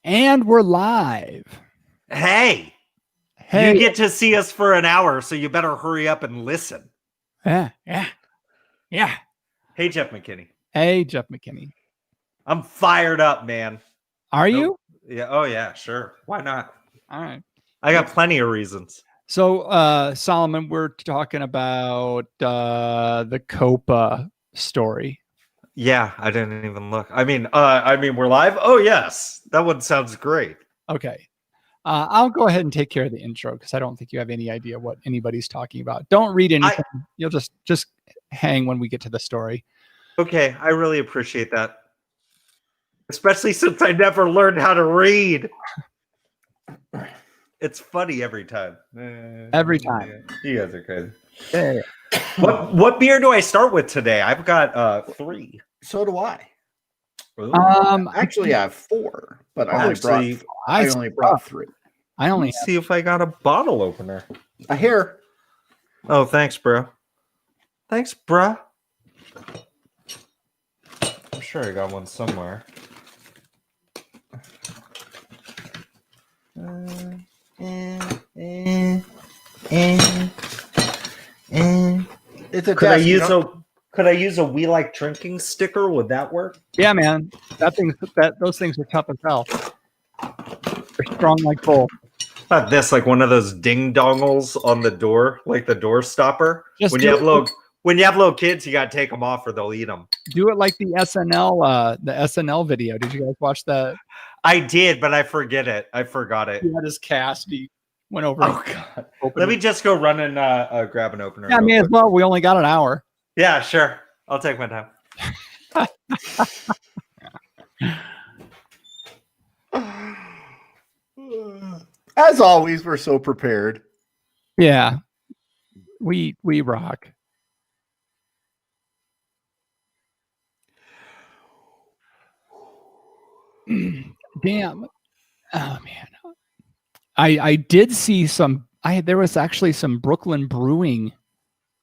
And we're live. Hey, you get to see us for an hour, so you better hurry up and listen. Yeah. Hey, Jeff McKinney. Hey, Jeff McKinney. I'm fired up, man. Are you? Yeah. Oh, yeah, sure. Why not? All right. I got plenty of reasons. So, Solomon, we're talking about the Copa story. Yeah, I didn't even look. I mean, we're live. Oh, yes. That one sounds great. Okay. I'll go ahead and take care of the intro because I don't think you have any idea what anybody's talking about. Don't read anything. You'll just hang when we get to the story. Okay, I really appreciate that. Especially since I never learned how to read. It's funny every time. Every time. You guys are crazy. Yeah. What beer do I start with today? I've got 3. So do I. Ooh. Actually, I have 4, but I only brought 3. I only Let me see if I got a bottle opener. A hair. Oh, thanks, bro. Thanks, bro. I'm sure I got one somewhere. It's a Could I desk, use a "We Like Drinking" sticker? Would that work? Yeah, man. Those things are tough as hell. They're strong like bull. Not this, like one of those ding dongles on the door, like the door stopper. Just When you have little kids, you gotta take them off or they'll eat them. Do it like the SNL video. Did you guys watch that? I did, but I forgot it. He had his cast. He went over. Oh god! Let me just go run and grab an opener. Yeah, may as well. We only got an hour. Yeah, sure. I'll take my time. As always, we're so prepared. Yeah, we rock. Damn. Oh man. I did see some. There was actually some Brooklyn Brewing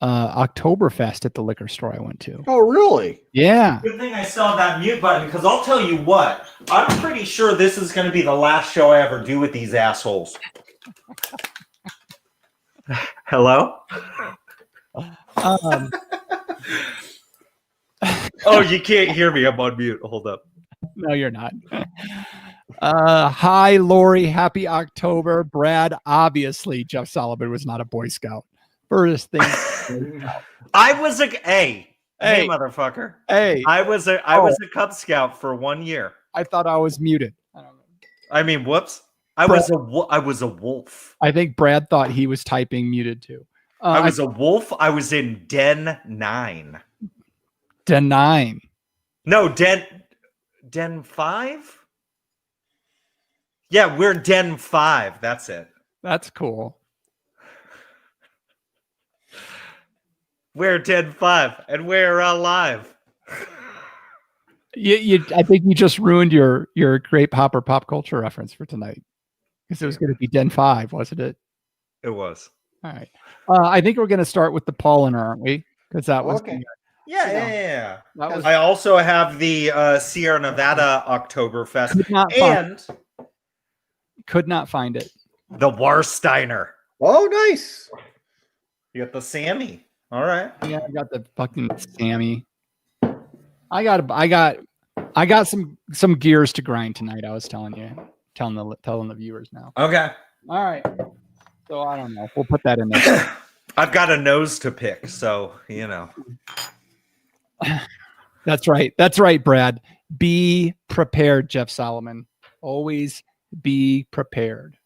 Oktoberfest at the liquor store I went to. Oh, really? Yeah. Good thing I still have that mute button, because I'll tell you what, I'm pretty sure this is going to be the last show I ever do with these assholes. Hello? Oh, you can't hear me. I'm on mute. Hold up. No, you're not. Hi, Lori. Happy October. Brad, obviously, Jeff Solomon was not a Boy Scout. First thing. I was hey, motherfucker. Hey. I was a Cub Scout for 1 year. I thought I was muted. I don't know. I mean, whoops. I was a wolf. I think Brad thought he was typing muted too. I was a wolf. I was in Den 9. Den 9. No, Den 5? Yeah, we're Den 5. That's it. That's cool. We're Den 5, and we're alive. I think you just ruined your Grape Hopper pop culture reference for tonight. Because it was going to be Den 5, wasn't it? It was. All right. I think we're going to start with the Paulaner, aren't we? Because that was okay. Yeah. That was, I also have the Sierra Nevada Oktoberfest could not find it. The Warsteiner. Oh, nice. You got the Sammy. All right. Yeah, I got the fucking Sammy. I got some gears to grind tonight. I was telling the viewers now. Okay. All right. So I don't know. We'll put that in there. I've got a nose to pick, so you know. That's right. That's right, Brad. Be prepared, Jeff Solomon. Always be prepared.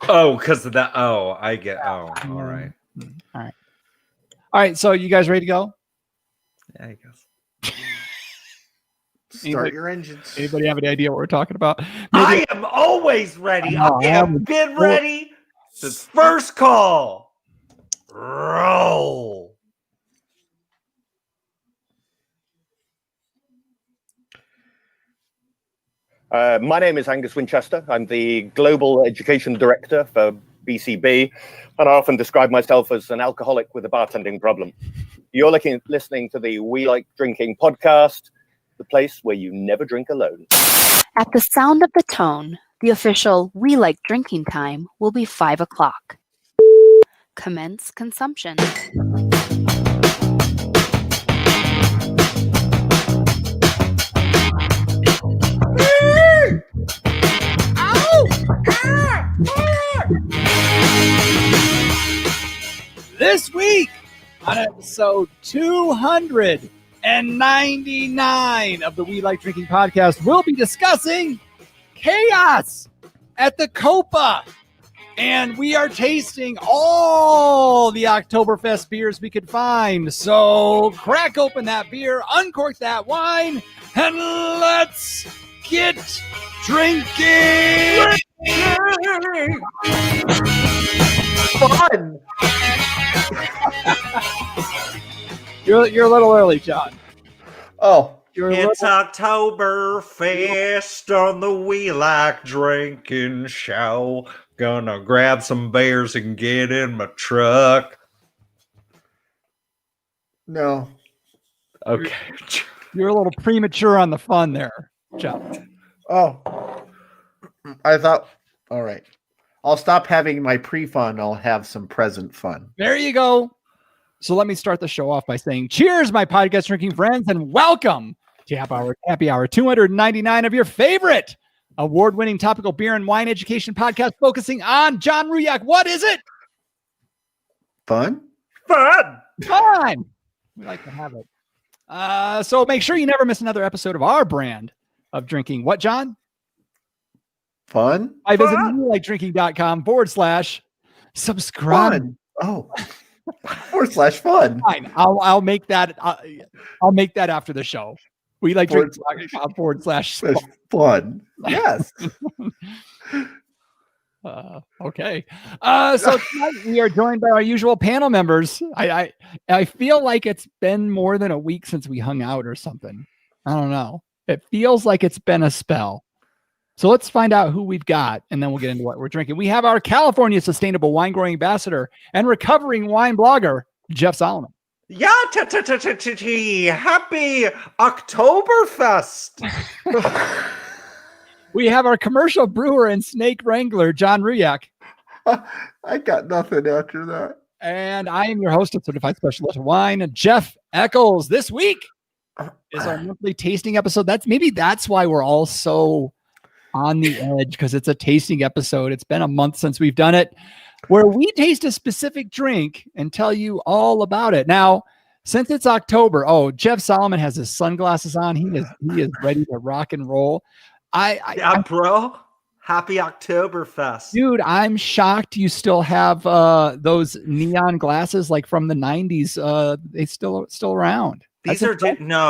Oh, because of that. Oh, I get. Oh, all right. All right. All right. So you guys ready to go? Yeah, I guess. Start your engines. Anybody have any idea what we're talking about? I am always ready. I have been ready since first call. Roll. My name is Angus Winchester. I'm the Global Education Director for BCB, and I often describe myself as an alcoholic with a bartending problem. You're listening to the We Like Drinking podcast, the place where you never drink alone. At the sound of the tone, the official "We Like Drinking" time will be 5 o'clock. Commence consumption. This week on episode 299 of the We Like Drinking podcast, we'll be discussing chaos at the Copa. And we are tasting all the Oktoberfest beers we could find. So crack open that beer, uncork that wine, and let's get drinking. Fun. You're a little early, John. Oh, It's Oktoberfest on the We Like Drinking show. Gonna grab some beers and get in my truck. no. Okay. You're a little premature on the fun there, John. Oh, I thought, all right. I'll stop having my pre-fun. I'll have some present fun. There you go. So let me start the show off by saying, cheers, my podcast drinking friends, and welcome to Happy Hour 299 of your favorite award-winning topical beer and wine education podcast focusing on John Ruyak. What is it? Fun? Fun! Fun! We like to have it. So make sure you never miss another episode of our brand of drinking. What, John? Fun? By visiting WeLikeDrinking.com/subscribe. Fun. Oh. /fun. Fine. I'll make that. I'll make that after the show. We like drinking.com /fun. Yes. Okay. So tonight we are joined by our usual panel members. I feel like it's been more than a week since we hung out or something. I don't know. It feels like it's been a spell. So let's find out who we've got, and then we'll get into what we're drinking. We have our California Sustainable Wine Growing Ambassador and recovering wine blogger, Jeff Solomon. Yeah, happy Oktoberfest. We have our commercial brewer and snake wrangler, John Ruyak. I got nothing after that. And I am your host of Certified Specialist of Wine, Jeff Eccles. This week is our monthly tasting episode. That's why we're all so on the edge, because it's a tasting episode. It's been a month since we've done it, where we taste a specific drink and tell you all about it. Now, since it's October, Jeff Solomon has his sunglasses on. He is ready to rock and roll. Bro. Happy Oktoberfest. Dude, I'm shocked you still have those neon glasses like from the 90s. They still around. These are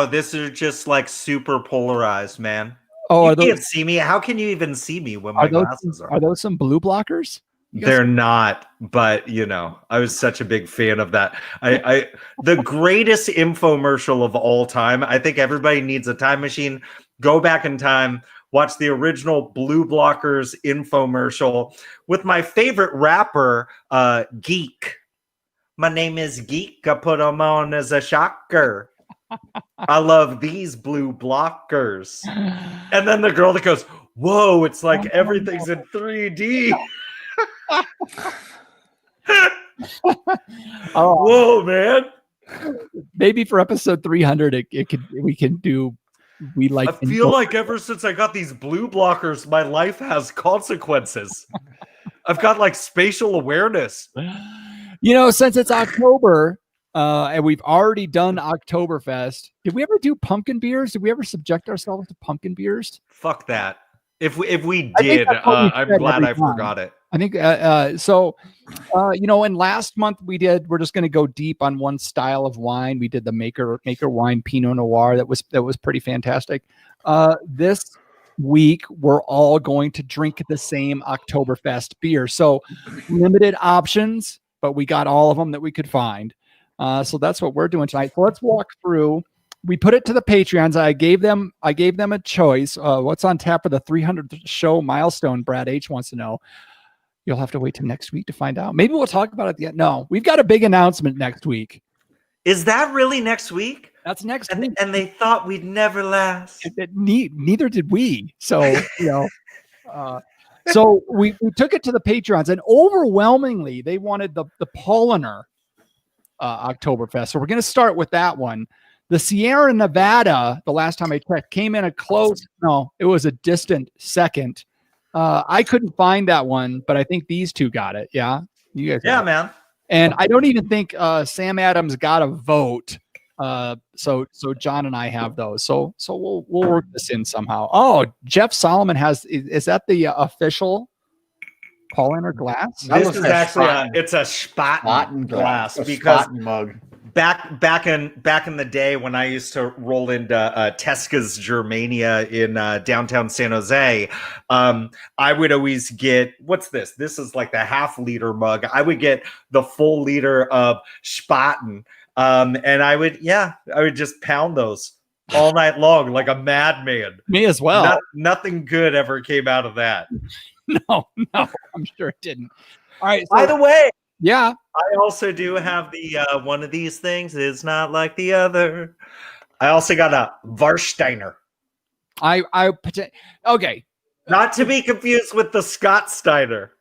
this is just like super polarized, man. Oh, you can't see me. How can you even see me when my glasses are? Are those some blue blockers? They're not, but I was such a big fan of that. The greatest infomercial of all time. I think everybody needs a time machine. Go back in time, watch the original blue blockers infomercial with my favorite rapper, Geek. My name is Geek. I put them on as a shocker. I love these blue blockers. And then the girl that goes, whoa, it's like everything's in 3D. Whoa, man. Maybe for episode 300, we can do. I feel like ever since I got these blue blockers, my life has consequences. I've got like spatial awareness. Since it's October, and we've already done Oktoberfest. Did we ever do pumpkin beers? Did we ever subject ourselves to pumpkin beers? Fuck that. If we did, I'm glad I forgot it. I think so. And last month we're just going to go deep on one style of wine. We did the maker wine Pinot Noir. That was pretty fantastic. This week we're all going to drink the same Oktoberfest beer. So limited options, but we got all of them that we could find. So that's what we're doing tonight. So let's walk through. We put it to the Patreons. I gave them a choice. What's on tap for the 300th show milestone? Brad H wants to know. You'll have to wait till next week to find out. Maybe we'll talk about it at the end. No, we've got a big announcement next week. Is that really next week? That's next And, week. and they thought we'd never last. Neither did we. So, so we took it to the Patreons, and overwhelmingly they wanted the Polliner Oktoberfest. So we're going to start with that one. The Sierra Nevada, the last time I checked, came in a close. No, it was a distant second. I couldn't find that one, but I think these two got it. Yeah, you guys. Yeah, man. And I don't even think Sam Adams got a vote. So John and I have those. So we'll work this in somehow. Oh, Jeff Solomon is that the official Polliner glass? This is actually it's a Spaten glass because Spaten mug. Back in the day when I used to roll into Tesca's Germania in downtown San Jose, I would always get, what's this? This is like the half-liter mug. I would get the full liter of Spaten, and I would just pound those all night long like a madman. Me as well. Nothing good ever came out of that. No, I'm sure it didn't. All right. By the way, yeah, I also do have the one of these things is not like the other. I also got a Warsteiner. Okay. Not to be confused with the Scott Steiner.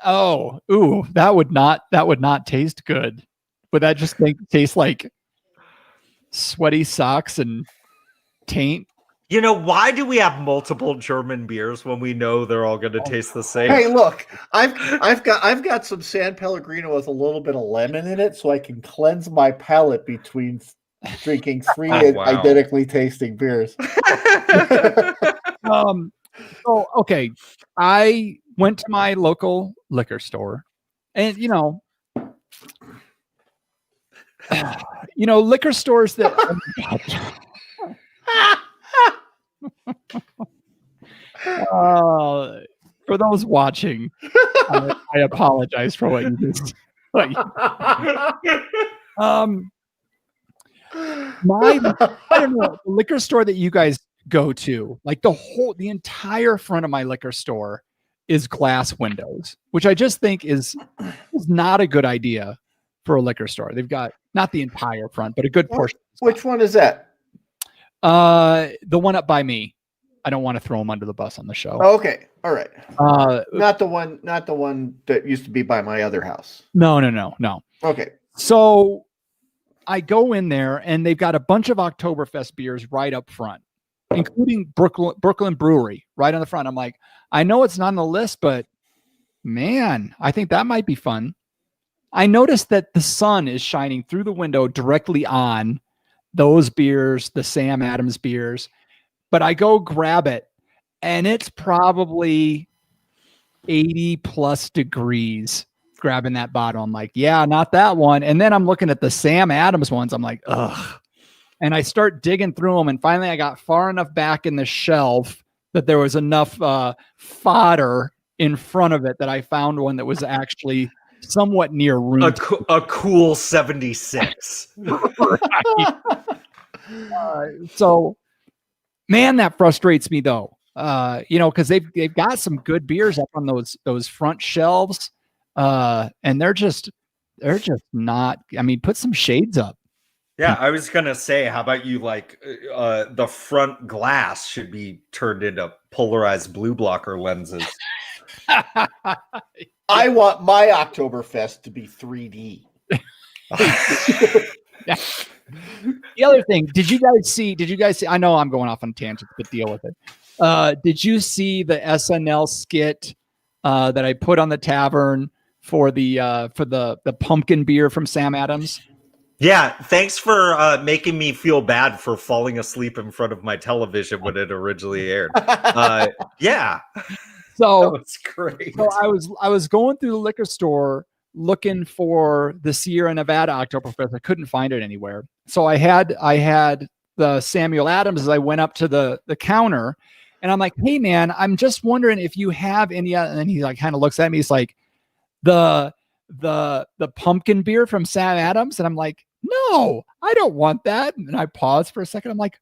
Oh, ooh, that would not taste good. Would that just taste like sweaty socks and taint? You know, why do we have multiple German beers when we know they're all going to taste the same? Hey, look, I've got some San Pellegrino with a little bit of lemon in it, so I can cleanse my palate between drinking three identically tasting beers. Okay, I went to my local liquor store, and liquor stores that. For those watching, I apologize for what you just. I don't know, the liquor store that you guys go to, like the entire front of my liquor store is glass windows, which I just think is not a good idea for a liquor store. They've got not the entire front, but a good portion. Which one is that? The one up by me. I don't want to throw them under the bus on the show. Oh, okay. All right. Not the one that used to be by my other house. No. Okay. So I go in there and they've got a bunch of Oktoberfest beers right up front, including Brooklyn Brewery right on the front. I'm like, I know it's not on the list, but man, I think that might be fun. I noticed that the sun is shining through the window directly on those beers, the Sam Adams beers. But I go grab it, and it's probably 80 plus degrees grabbing that bottle. I'm like, yeah, not that one. And then I'm looking at the Sam Adams ones. I'm like, ugh. And I start digging through them. And finally, I got far enough back in the shelf that there was enough fodder in front of it that I found one that was actually somewhat near room. A cool 76. So... man, that frustrates me though. Because they've got some good beers up on those front shelves, and they're just not. I mean, put some shades up. Yeah, I was gonna say, how about you? Like, the front glass should be turned into polarized blue blocker lenses. I want my Oktoberfest to be 3D. Yeah. The other thing, did you guys see, I know I'm going off on tangents, but deal with it. Did you see the SNL skit that I put on the tavern for the pumpkin beer from Sam Adams? Yeah, thanks for making me feel bad for falling asleep in front of my television when it originally aired. Yeah. So that was great. So I was going through the liquor store looking for the Sierra Nevada Oktoberfest. I couldn't find it anywhere. So I had the Samuel Adams as I went up to the counter, and I'm like, hey man, I'm just wondering if you have any, and then he like kind of looks at me. He's like, the pumpkin beer from Sam Adams. And I'm like, no, I don't want that. And I paused for a second. I'm like,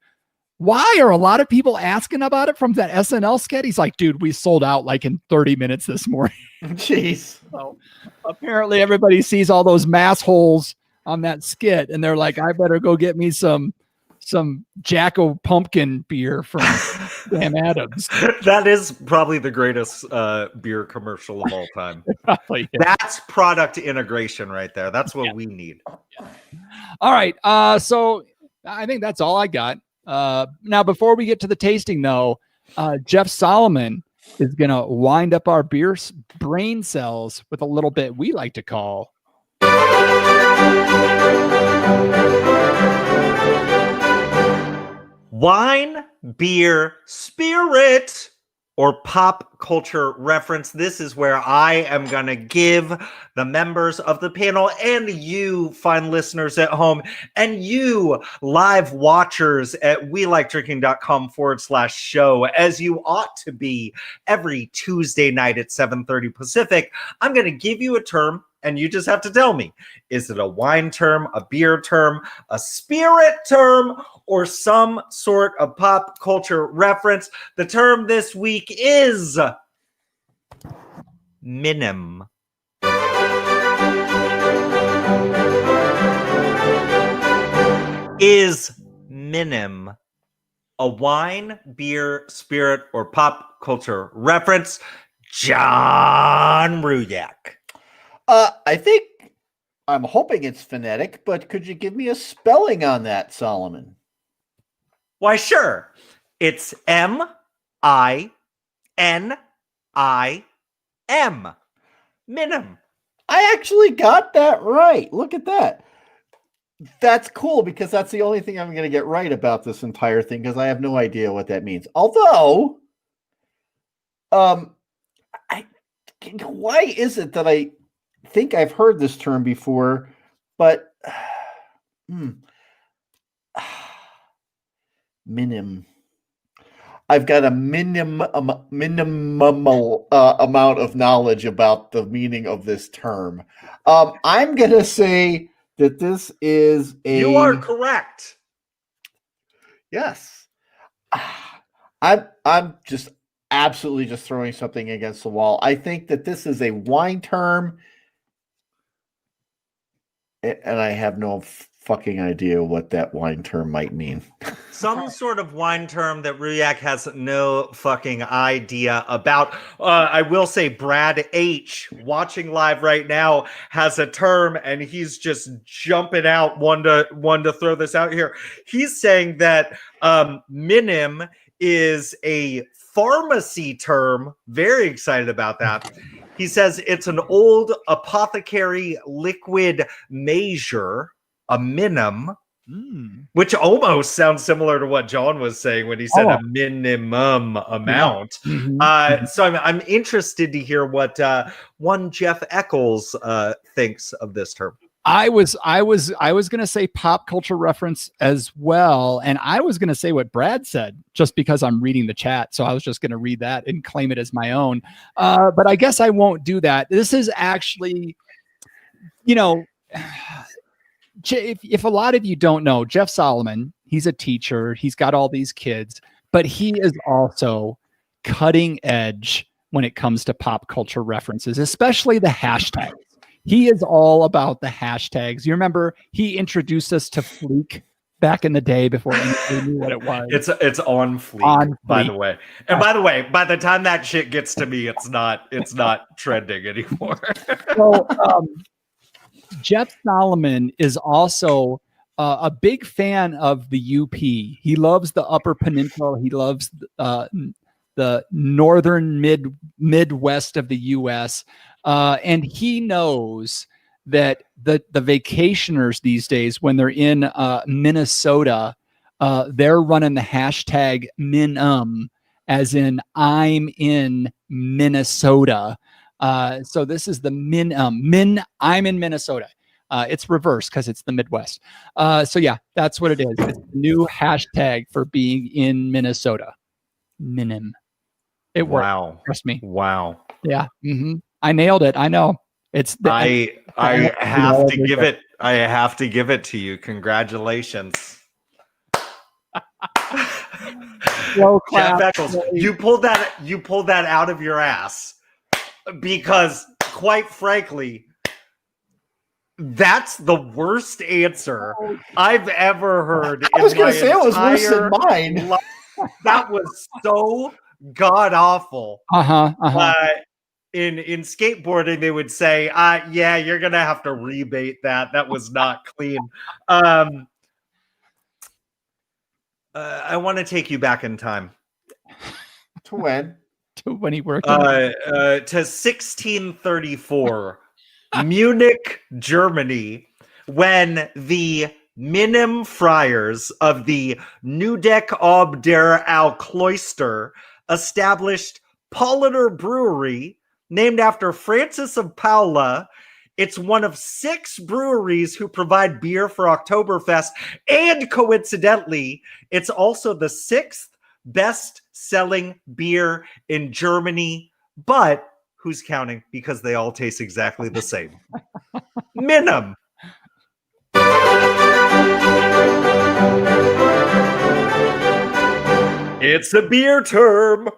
why are a lot of people asking about it from that SNL skit? He's like, dude, we sold out like in 30 minutes this morning. Jeez. So apparently everybody sees all those mass holes on that skit, and they're like, I better go get me some some Jacko Pumpkin beer from Sam Adams. That is probably the greatest beer commercial of all time. Probably is. That's product integration right there. That's what we need. All right. So I think that's all I got. Now, before we get to the tasting, though, Jeff Solomon is going to wind up our brain cells with a little bit we like to call wine, beer, spirit, or pop culture reference. This is where I am going to give the members of the panel and you fine listeners at home and you live watchers at WeLikeDrinking.com/show, as you ought to be every Tuesday night at 7:30 Pacific. I'm going to give you a term and you just have to tell me, is it a wine term, a beer term, a spirit term, or some sort of pop culture reference? The term this week is minim. Is minim a wine, beer, spirit, or pop culture reference? John Ruyak. I think I'm hoping it's phonetic, but could you give me a spelling on that, Solomon? Why, sure. It's M-I-N-I-M. Minim. I actually got that right. Look at that. That's cool because that's the only thing I'm going to get right about this entire thing because I have no idea what that means. Although, why is it that I think I've heard this term before, but minim. I've got a minimal amount of knowledge about the meaning of this term. I'm going to say that this is a... You are correct. Yes. I'm just absolutely just throwing something against the wall. I think that this is a wine term, and I have no fucking idea what that wine term might mean. Some sort of wine term that Ruyak has no fucking idea about. I will say Brad H, watching live right now, has a term, and he's just jumping out one to throw this out here. He's saying that minim is a pharmacy term. Very excited about that. He says it's an old apothecary liquid measure, a minim, which almost sounds similar to what John was saying when he said a minimum amount. So I'm interested to hear what one Jeff Eccles thinks of this term. I was going to say pop culture reference as well, and I was going to say what Brad said just because I'm reading the chat, so I was just going to read that and claim it as my own. But I guess I won't do that. This is actually, if a lot of you don't know, Jeff Solomon, he's a teacher. He's got all these kids, but he is also cutting edge when it comes to pop culture references, especially the hashtags. He is all about the hashtags. You remember he introduced us to Fleek back in the day before anybody knew what it was. It's on Fleek, by the way. And by the way, by the time that shit gets to me, it's not trending anymore. So, Jeff Solomon is also a big fan of the UP. He loves the Upper Peninsula. He loves the northern Midwest of the U.S. And he knows that the vacationers these days, when they're in Minnesota, they're running the hashtag Minum, as in I'm in Minnesota. So this is the Minum. I'm in Minnesota. It's reversed because it's the Midwest. So yeah, that's what it is. It's the new hashtag for being in Minnesota. Minim. It worked. Wow. Trust me. Wow. Yeah. I nailed it. I know. It's. I have to give it. I have to give it to you. Congratulations. Jeff Eccles, you pulled that out of your ass, because quite frankly, That's the worst answer I've ever heard. I was going to say it was worse than mine. That was so god awful. In skateboarding, they would say, "Yeah, you're gonna have to rebate that. That was not clean." I want to take you back in time. To when? To when he worked. To 1634, Munich, Germany, when the Minim friars of the Neudeck ob der Alkloister established Paulaner Brewery, named after Francis of Paula. It's one of 6 breweries who provide beer for Oktoberfest, and coincidentally, it's also the 6th best-selling beer in Germany, but who's counting? Because they all taste exactly the same. Minim. It's a beer term.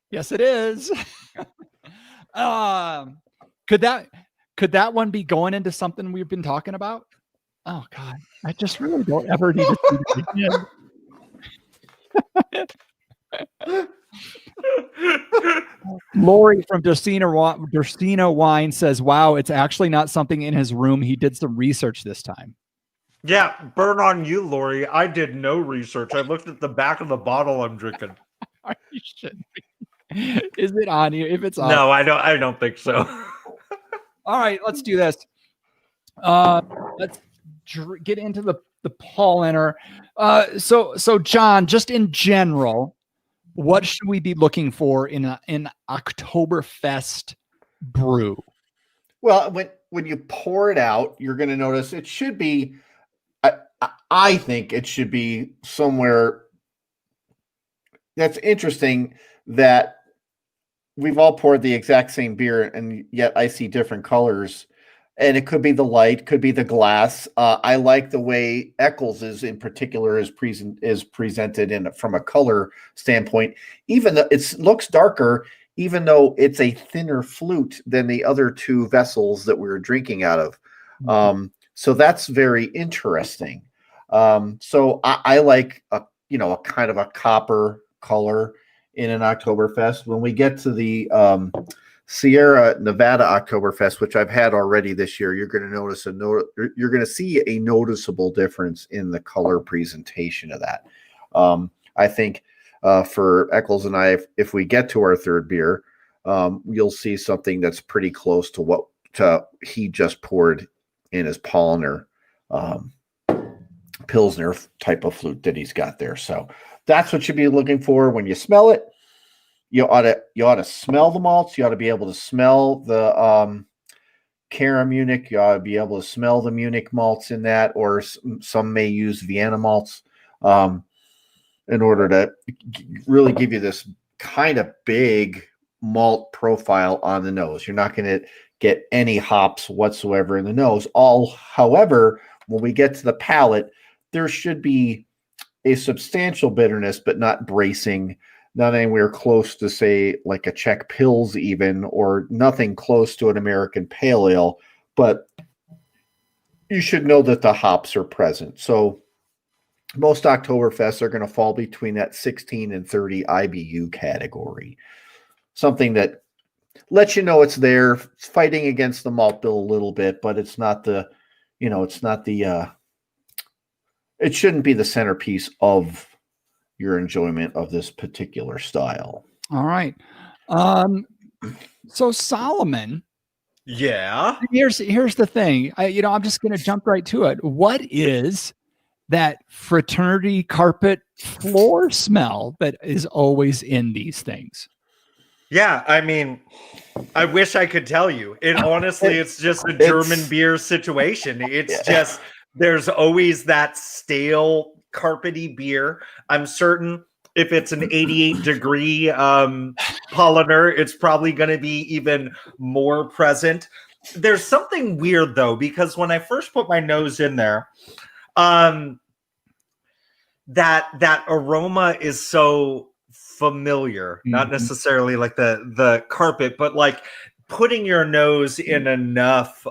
Yes, it is. Could that one be going into something we've been talking about? Oh God, I just really don't ever need to see that again. Lori from Dostino Wine says, "Wow, it's actually not something in his room. He did some research this time." Yeah, burn on you, Lori. I did no research. I looked at the back of the bottle I'm drinking. You shouldn't be. Is it on you? If it's on, no, I don't think so. All right, let's do this. Let's get into the polliner. So John, just in general, what should we be looking for in an Oktoberfest brew? Well, when you pour it out, you're going to notice it should be. I think it should be somewhere. That's interesting that we've all poured the exact same beer, and yet I see different colors. And it could be the light, could be the glass. I like the way Eccles in particular is presented from a color standpoint. Even though it looks darker, even though it's a thinner flute than the other 2 vessels that we were drinking out of. So that's very interesting. So I like a kind of a copper color in an Oktoberfest. When we get to the Sierra Nevada Oktoberfest, which I've had already this year, you're going to notice you're going to see a noticeable difference in the color presentation of that. I think for Eccles and I, if we get to our 3rd beer, you'll see something that's pretty close to what he just poured in his Paulaner Pilsner type of flute that he's got there. So that's what you'd be looking for when you smell it. You ought to smell the malts. You ought to be able to smell the Cara Munich. You ought to be able to smell the Munich malts in that, or some may use Vienna malts in order to really give you this kind of big malt profile on the nose. You're not going to get any hops whatsoever in the nose. However, when we get to the palate, there should be a substantial bitterness, but not bracing, not anywhere close to, say, like a Czech Pils even, or nothing close to an American Pale Ale, but you should know that the hops are present. So most Oktoberfests are going to fall between that 16 and 30 IBU category. Something that lets you know it's there, it's fighting against the malt bill a little bit, but it's not the, it shouldn't be the centerpiece of your enjoyment of this particular style. All right. So Solomon. Yeah. Here's the thing. I'm just going to jump right to it. What is that fraternity carpet floor smell that is always in these things? Yeah, I mean, I wish I could tell you. It's just a German beer situation. It's just, there's always that stale carpety beer. I'm certain if it's an 88 degree Paulaner, it's probably going to be even more present. There's something weird though, because when I first put my nose in there, that aroma is so familiar, not necessarily like the carpet, but like putting your nose in enough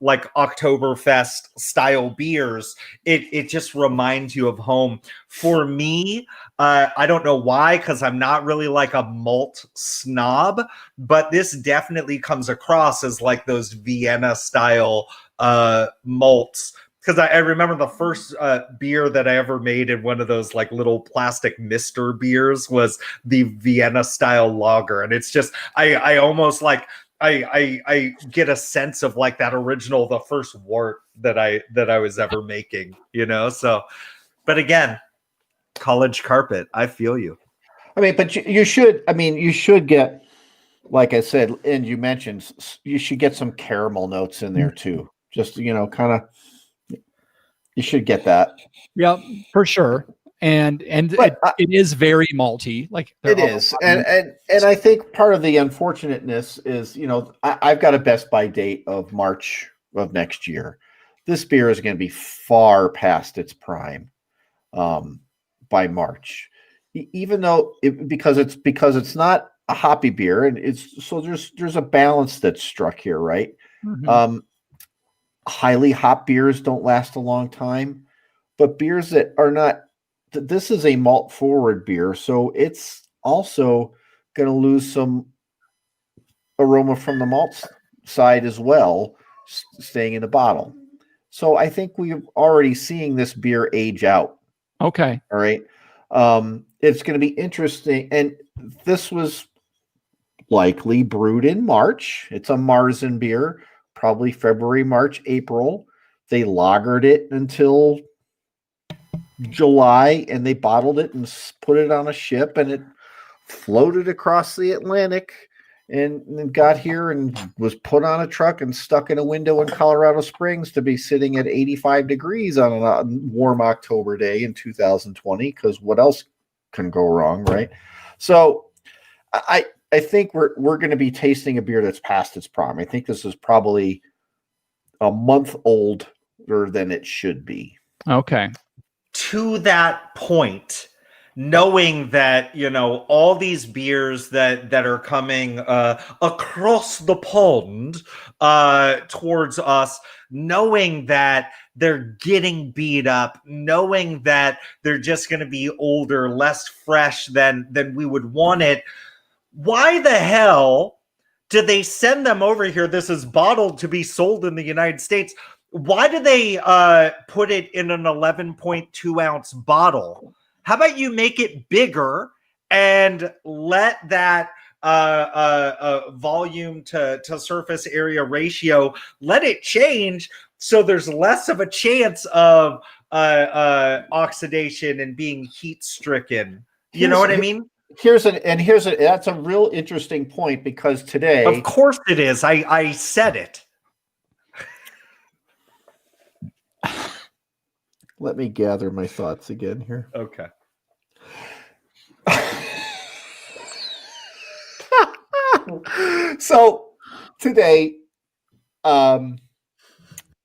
like Oktoberfest style beers, it just reminds you of home. For me, I don't know why, because I'm not really like a malt snob, but this definitely comes across as like those Vienna style malts. Because I remember the first beer that I ever made in one of those like little plastic mister beers was the Vienna style lager, and it's just I almost like I get a sense of like that original, the first wort that I was ever making, you know. So, but again, college carpet, I feel you. I mean, but you should. I mean, you should get, like I said, and you mentioned, you should get some caramel notes in there too. Just kind of. You should get that. Yeah, for sure. And But, it is very malty. Like it is, and I think part of the unfortunateness is, I've got a Best By date of March of next year. This beer is going to be far past its prime by March, even though because it's not a hoppy beer, and there's a balance that's struck here, right? Mhm. Highly hop beers don't last a long time, but beers that are not, this is a malt forward beer, so it's also going to lose some aroma from the malt side as well, staying in the bottle. So I think we're already seeing this beer age out. Okay. All right. It's going to be interesting. And this was likely brewed in March. It's a Marzen beer, probably February, March, April. They lagered it until July, and they bottled it and put it on a ship, and it floated across the Atlantic and got here and was put on a truck and stuck in a window in Colorado Springs to be sitting at 85 degrees on a warm October day in 2020, because what else can go wrong, right? So I think we're going to be tasting a beer that's past its prime. I think this is probably a month older than it should be. Okay. To that point, knowing that all these beers that are coming across the pond towards us, knowing that they're getting beat up, knowing that they're just going to be older, less fresh than we would want it, why the hell did they send them over here? This is bottled to be sold in the United States. Why do they put it in an 11.2 ounce bottle? How about you make it bigger and let that volume to surface area ratio, let it change so there's less of a chance of oxidation and being heat stricken. You know what I mean? That's a real interesting point, because today, of course it is. I said it. Let me gather my thoughts again here. Okay. So today, had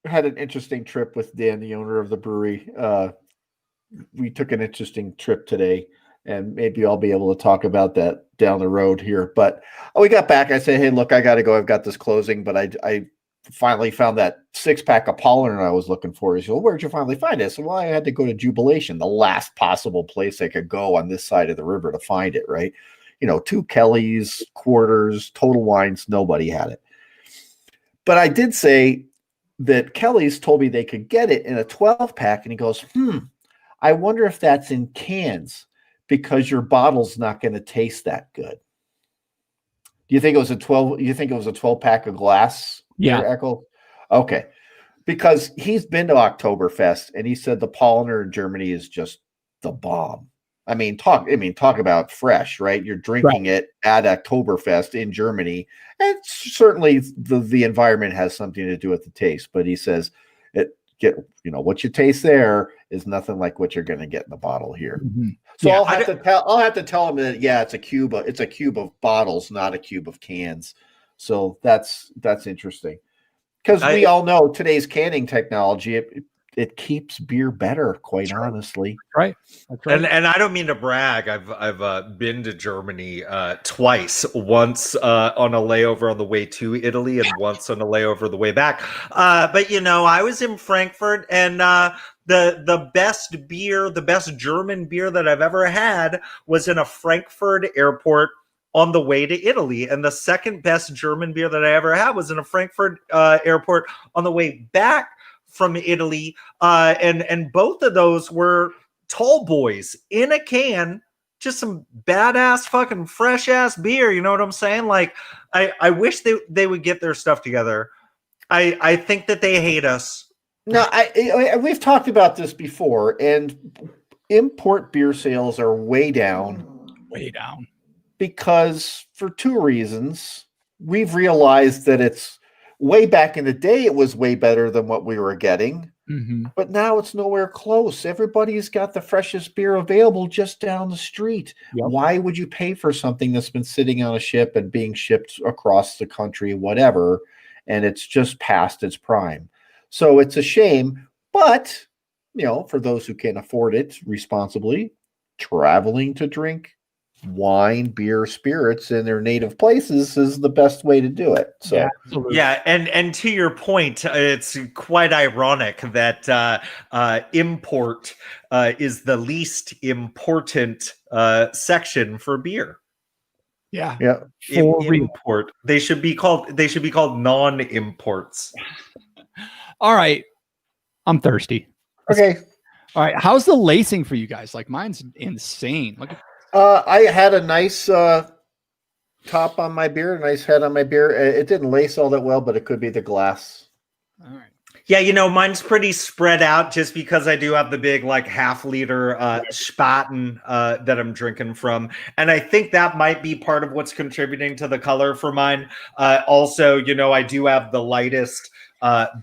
an interesting trip with Dan, the owner of the brewery. We took an interesting trip today, and maybe I'll be able to talk about that down the road here. But we got back. I said, hey, look, I got to go. I've got this closing, but I finally found that 6-pack of Polliner I was looking for. He said, well, where'd you finally find it? I said, well, I had to go to Jubilation, the last possible place I could go on this side of the river to find it, right? 2 Kelly's, Quarters, Total Wines, nobody had it. But I did say that Kelly's told me they could get it in a 12-pack, and he goes, I wonder if that's in cans, because your bottle's not going to taste that good. Do you think it was a 12? You think it was a 12-pack of glass? Yeah. Echo? Okay. Because he's been to Oktoberfest, and he said the Polliner in Germany is just the bomb. I mean, talk about fresh, right? You're drinking it at Oktoberfest in Germany, and certainly the environment has something to do with the taste. But he says what you taste there is nothing like what you're going to get in the bottle here. Mm-hmm. So I'll have to tell him that it's a cube of bottles, not a cube of cans. So that's interesting, because we all know today's canning technology. it keeps beer better, quite honestly. Right. That's right. And I don't mean to brag. I've been to Germany twice. Once on a layover on the way to Italy, and once on a layover the way back. But I was in Frankfurt, and the best beer, the best German beer that I've ever had was in a Frankfurt airport on the way to Italy, and the second best German beer that I ever had was in a Frankfurt airport on the way back from Italy, and both of those were tall boys in a can, just some badass fucking fresh ass beer. You know what I'm saying? Like, I wish they would get their stuff together. I think that they hate us. No, we've talked about this before, and import beer sales are way down. Way down. Because for two reasons. We've realized that it's way back in the day, it was way better than what we were getting. Mm-hmm. But now it's nowhere close. Everybody's got the freshest beer available just down the street. Yep. Why would you pay for something that's been sitting on a ship and being shipped across the country, whatever, and it's just past its prime? So it's a shame. But, for those who can afford it responsibly, traveling to drink wine, beer, spirits in their native places is the best way to do it. So Yeah, absolutely. Yeah, and to your point, it's quite ironic that import is the least important section for beer. Yeah. yeah. Import. They should be called non-imports. All right. I'm thirsty. Okay. All right. How's the lacing for you guys? Like, mine's insane. Look at I had a nice top on my beer, a nice head on my beer. It didn't lace all that well, but it could be the glass. all right. Yeah, mine's pretty spread out just because I do have the big half-liter Spaten that I'm drinking from. And I think that might be part of what's contributing to the color for mine. Also, I do have the lightest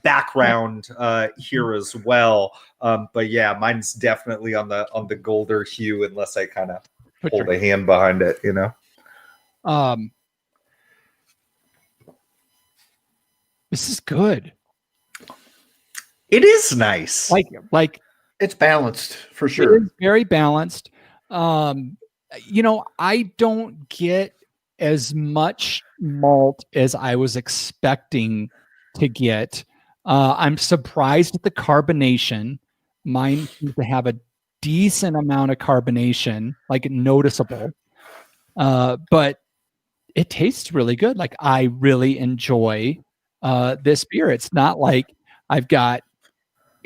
background here as well. But yeah, mine's definitely on the golder hue, unless I kind of hold a hand behind it, This is good. It is nice. Like It's balanced for it sure. is very balanced. I don't get as much malt as I was expecting to get. I'm surprised at the carbonation. Mine seems to have a decent amount of carbonation, like noticeable. But it tastes really good. Like, I really enjoy this beer. It's not like I've got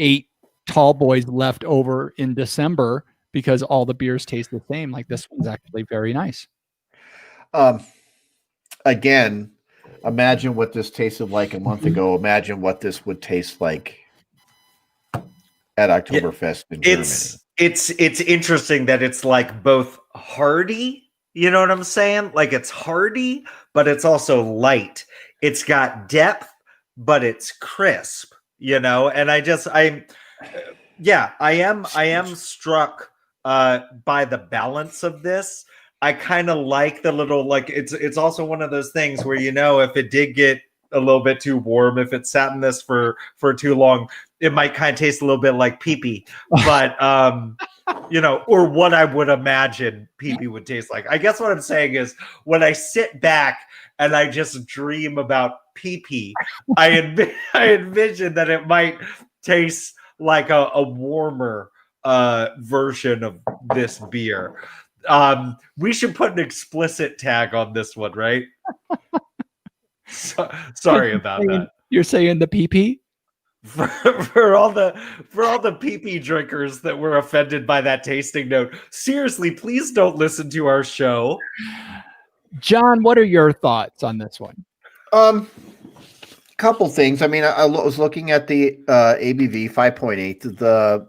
8 tall boys left over in December because all the beers taste the same. Like, this one's actually very nice. Again, imagine what this tasted like a month ago. Imagine what this would taste like at Oktoberfest in Germany. It's interesting that it's like both hearty, you know what I'm saying? Like, it's hearty, but it's also light. It's got depth, but it's crisp, and I am struck by the balance of this. I kind of like the little, it's also one of those things where, if it did get a little bit too warm, if it sat in this for too long, it might kind of taste a little bit like pee-pee, but or what I would imagine pee-pee would taste like. I guess what I'm saying is, when I sit back and I just dream about pee-pee, I envision that it might taste like a warmer version of this beer. We should put an explicit tag on this one, right? Sorry about that. You're saying the PP? For all the PP drinkers that were offended by that tasting note, seriously, please don't listen to our show. John, what are your thoughts on this one? Couple things. I mean, I was looking at the ABV 5.8, the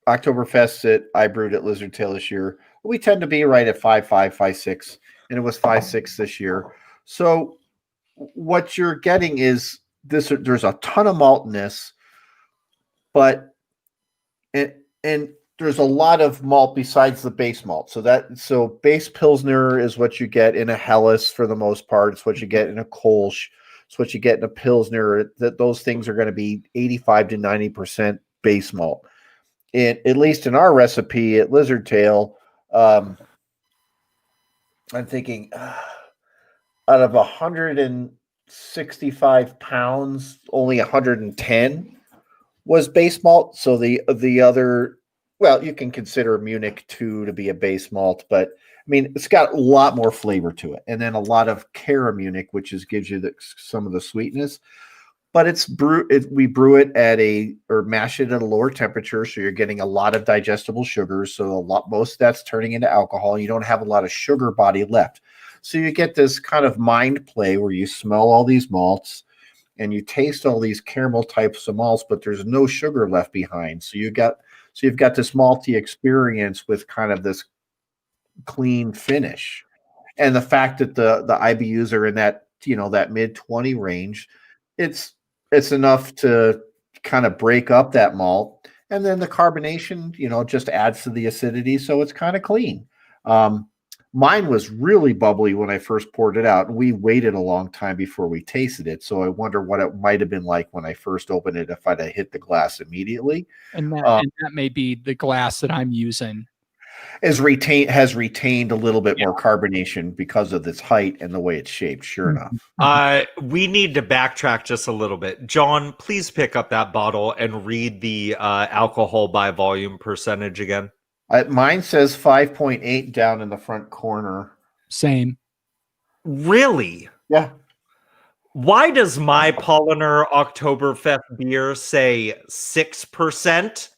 Oktoberfest that I brewed at Lizard Tail this year. We tend to be right at 5.5, 5.6, and it was 5.6 this year. So what you're getting is this. There's a ton of maltiness, but and there's a lot of malt besides the base malt. So base Pilsner is what you get in a Helles for the most part. It's what you get in a Kolsch. It's what you get in a Pilsner. Those things are going to be 85 to 90% base malt. At least in our recipe at Lizard Tail, I'm thinking out of 165 pounds, only 110 was base malt. So the other, well, you can consider Munich 2 to be a base malt, but I mean, it's got a lot more flavor to it. And then a lot of Cara Munich, which gives you some of the sweetness. But we brew it or mash it at a lower temperature. So you're getting a lot of digestible sugars. So most of that's turning into alcohol. You don't have a lot of sugar body left. So you get this kind of mind play where you smell all these malts and you taste all these caramel types of malts, but there's no sugar left behind. So you've got this malty experience with kind of this clean finish. And the fact that the IBUs are in that, that mid 20 range, it's enough to kind of break up that malt. And then the carbonation, just adds to the acidity. So it's kind of clean. Mine was really bubbly when I first poured it out. We waited a long time before we tasted it. So I wonder what it might have been like when I first opened it, if I'd have hit the glass immediately. And that may be the glass that I'm using. Has retained a little bit more carbonation because of its height and the way it's shaped. Sure enough. We need to backtrack just a little bit. John, please pick up that bottle and read the alcohol by volume percentage again. Mine says 5.8 down in the front corner. Same. Really? Yeah. Why does my Polliner Oktoberfest beer say 6%?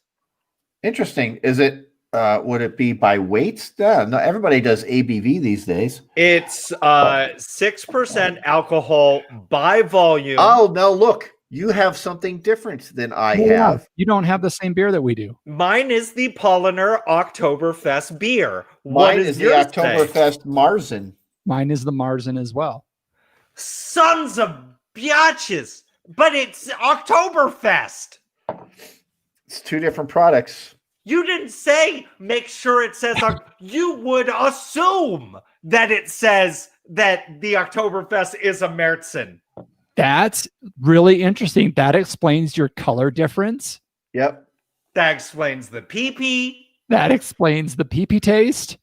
Interesting. Is it? Would it be by weight? No, everybody does ABV these days. It's 6% alcohol by volume. Oh, no, look. You have something different than I have. You don't have the same beer that we do. Mine is the Polliner Oktoberfest beer. Mine is the Oktoberfest Marzen. Mine is the Marzen as well. Sons of biatches. But it's Oktoberfest. It's two different products. You didn't say make sure it says you would assume that it says that the Oktoberfest is a Märzen. That's really interesting. That explains your color difference. Yep. That explains the pee-pee. That explains the pee-pee taste.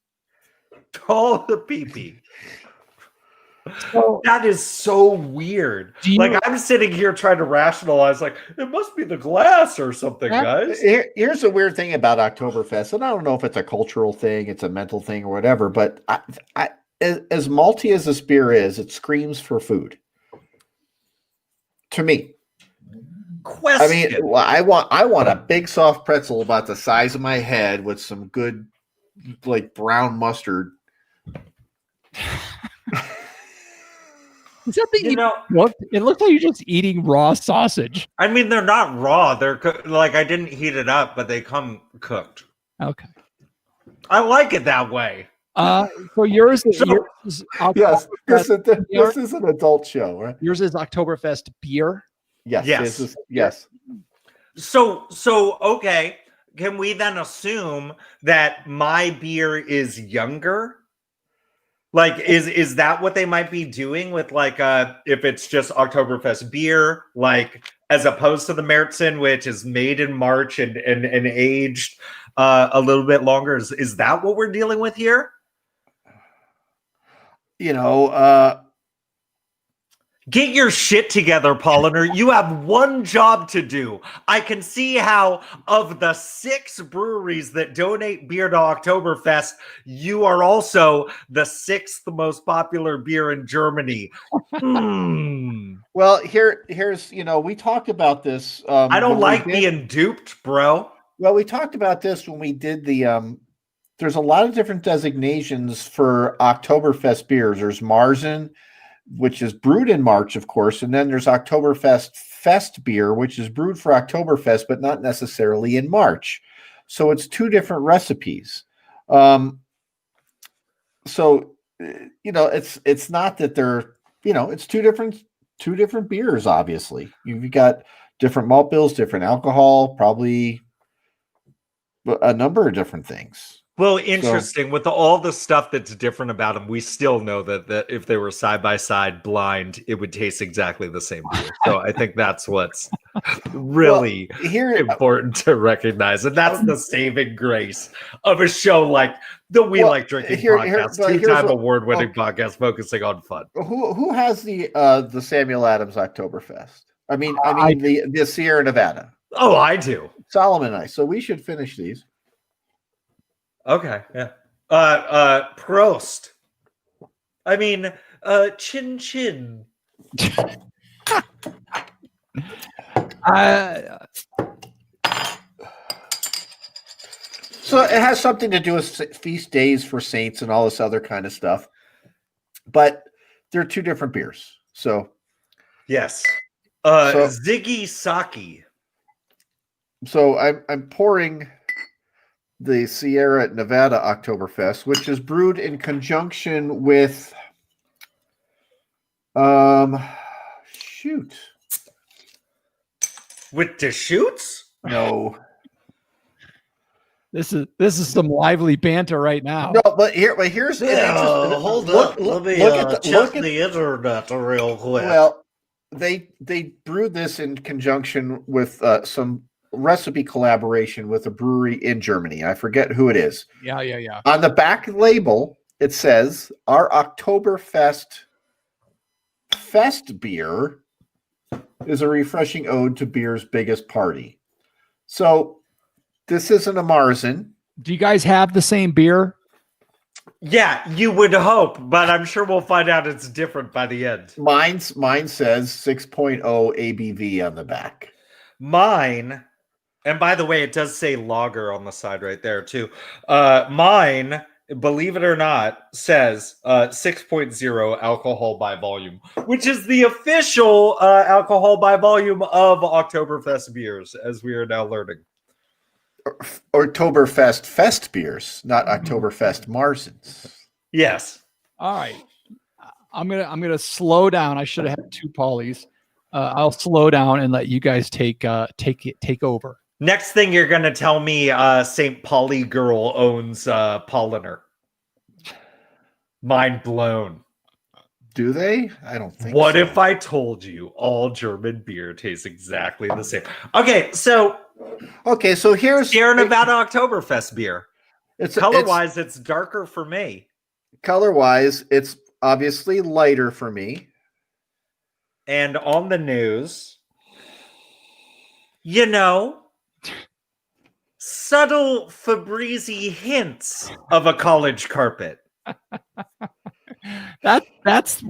All the pee-pee. That is so weird. I'm sitting here trying to rationalize, like, it must be the glass or something, guys. Here's the weird thing about Oktoberfest, and I don't know if it's a cultural thing, it's a mental thing or whatever, but as malty as this beer is, it screams for food. To me. Question. I mean, I want a big soft pretzel about the size of my head with some good, like, brown mustard. Is that the it looks like you're just eating raw sausage. I mean, they're not raw. They're like, I didn't heat it up, but they come cooked. Okay. I like it that way. So yours is yes, this is an adult show, right? Yours is Oktoberfest beer. Yes. Yes. So okay. Can we then assume that my beer is younger? Like, is that what they might be doing with, like, if it's just Oktoberfest beer, like, as opposed to the Märzen, which is made in March and aged a little bit longer? Is that what we're dealing with here? Get your shit together, Polliner. You have one job to do. I can see how, of the 6 breweries that donate beer to Oktoberfest, you are also the 6th most popular beer in Germany. Well, here's we talked about this. I don't like being duped, bro. Well, we talked about this when we did the. There's a lot of different designations for Oktoberfest beers. There's Marzen, which is brewed in March, of course, and then there's Oktoberfest Fest beer, which is brewed for Oktoberfest, but not necessarily in March. So it's 2 different recipes. So it's not that they're it's two different beers. Obviously, you've got different malt bills, different alcohol, probably a number of different things. Well, interesting. With all the stuff that's different about them, we still know that if they were side by side blind, it would taste exactly the same beer. So I think that's what's really important to recognize. And that's the saving grace of a show like the We Like Drinking podcast, two-time award-winning podcast focusing on fun. Who has the Samuel Adams Oktoberfest? I mean the Sierra Nevada. Oh, I do. Solomon and I. So we should finish these. Okay, yeah. Prost. I mean, chin chin. So it has something to do with feast days for saints and all this other kind of stuff. But they're two different beers. So yes. Ziggy Saki. So I'm pouring the Sierra Nevada Oktoberfest, which is brewed in conjunction with with the shoots? No. This is some lively banter right now. No, but here's hold up. Let me check the internet real quick. Well, they brewed this in conjunction with some recipe collaboration with a brewery in Germany. I forget who it is. Yeah. On the back label, it says our Oktoberfest Fest beer is a refreshing ode to beer's biggest party. So this isn't a Marzen. Do you guys have the same beer? Yeah, you would hope, but I'm sure we'll find out it's different by the end. Mine says 6.0 ABV on the back. Mine, and by the way, it does say lager on the side right there too. Mine, believe it or not, says 6.0 alcohol by volume, which is the official alcohol by volume of Oktoberfest beers, as we are now learning. Oktoberfest Fest beers, not Oktoberfest Marzens. Yes. All right. I'm gonna slow down. I should have had two Paulies. I'll slow down and let you guys take over. Next thing you're gonna tell me, St. Pauli girl owns Polliner. Mind blown. Do they? I don't think. What if I told you all German beer tastes exactly the same? Okay, so here's Sierra Nevada Oktoberfest beer. It's color-wise, it's darker for me. Color-wise, it's obviously lighter for me. And on the news, subtle Fabrizi hints of a college carpet. That's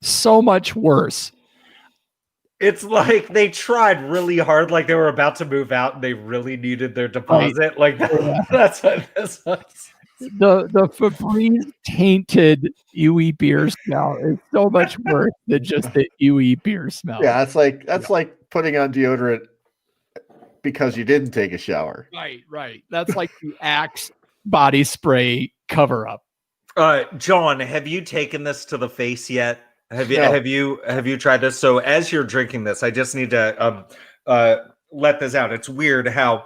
so much worse. It's like they tried really hard, like they were about to move out and they really needed their deposit. Right. Like that's what this was. The Febreze tainted UE beer smell is so much worse than just the UE beer smell. Yeah, that's like putting on deodorant because you didn't take a shower. Right. That's like the Axe body spray cover up. John, have you taken this to the face yet? Have you tried this? So as you're drinking this, I just need to let this out. It's weird how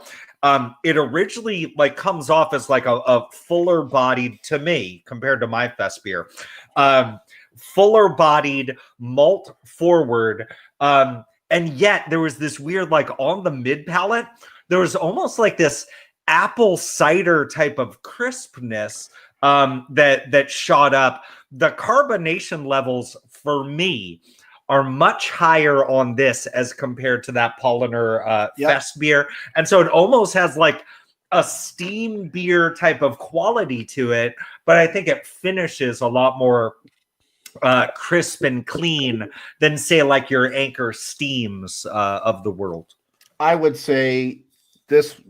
it originally comes off as like a fuller bodied, to me, compared to my fest beer, fuller bodied, malt forward, and yet there was this weird on the mid palate, there was almost like this apple cider type of crispness that shot up. The carbonation levels for me are much higher on this as compared to that Polliner Fest beer. And so it almost has like a steam beer type of quality to it, but I think it finishes a lot more crisp and clean than say like your Anchor Steams of the world. I would say this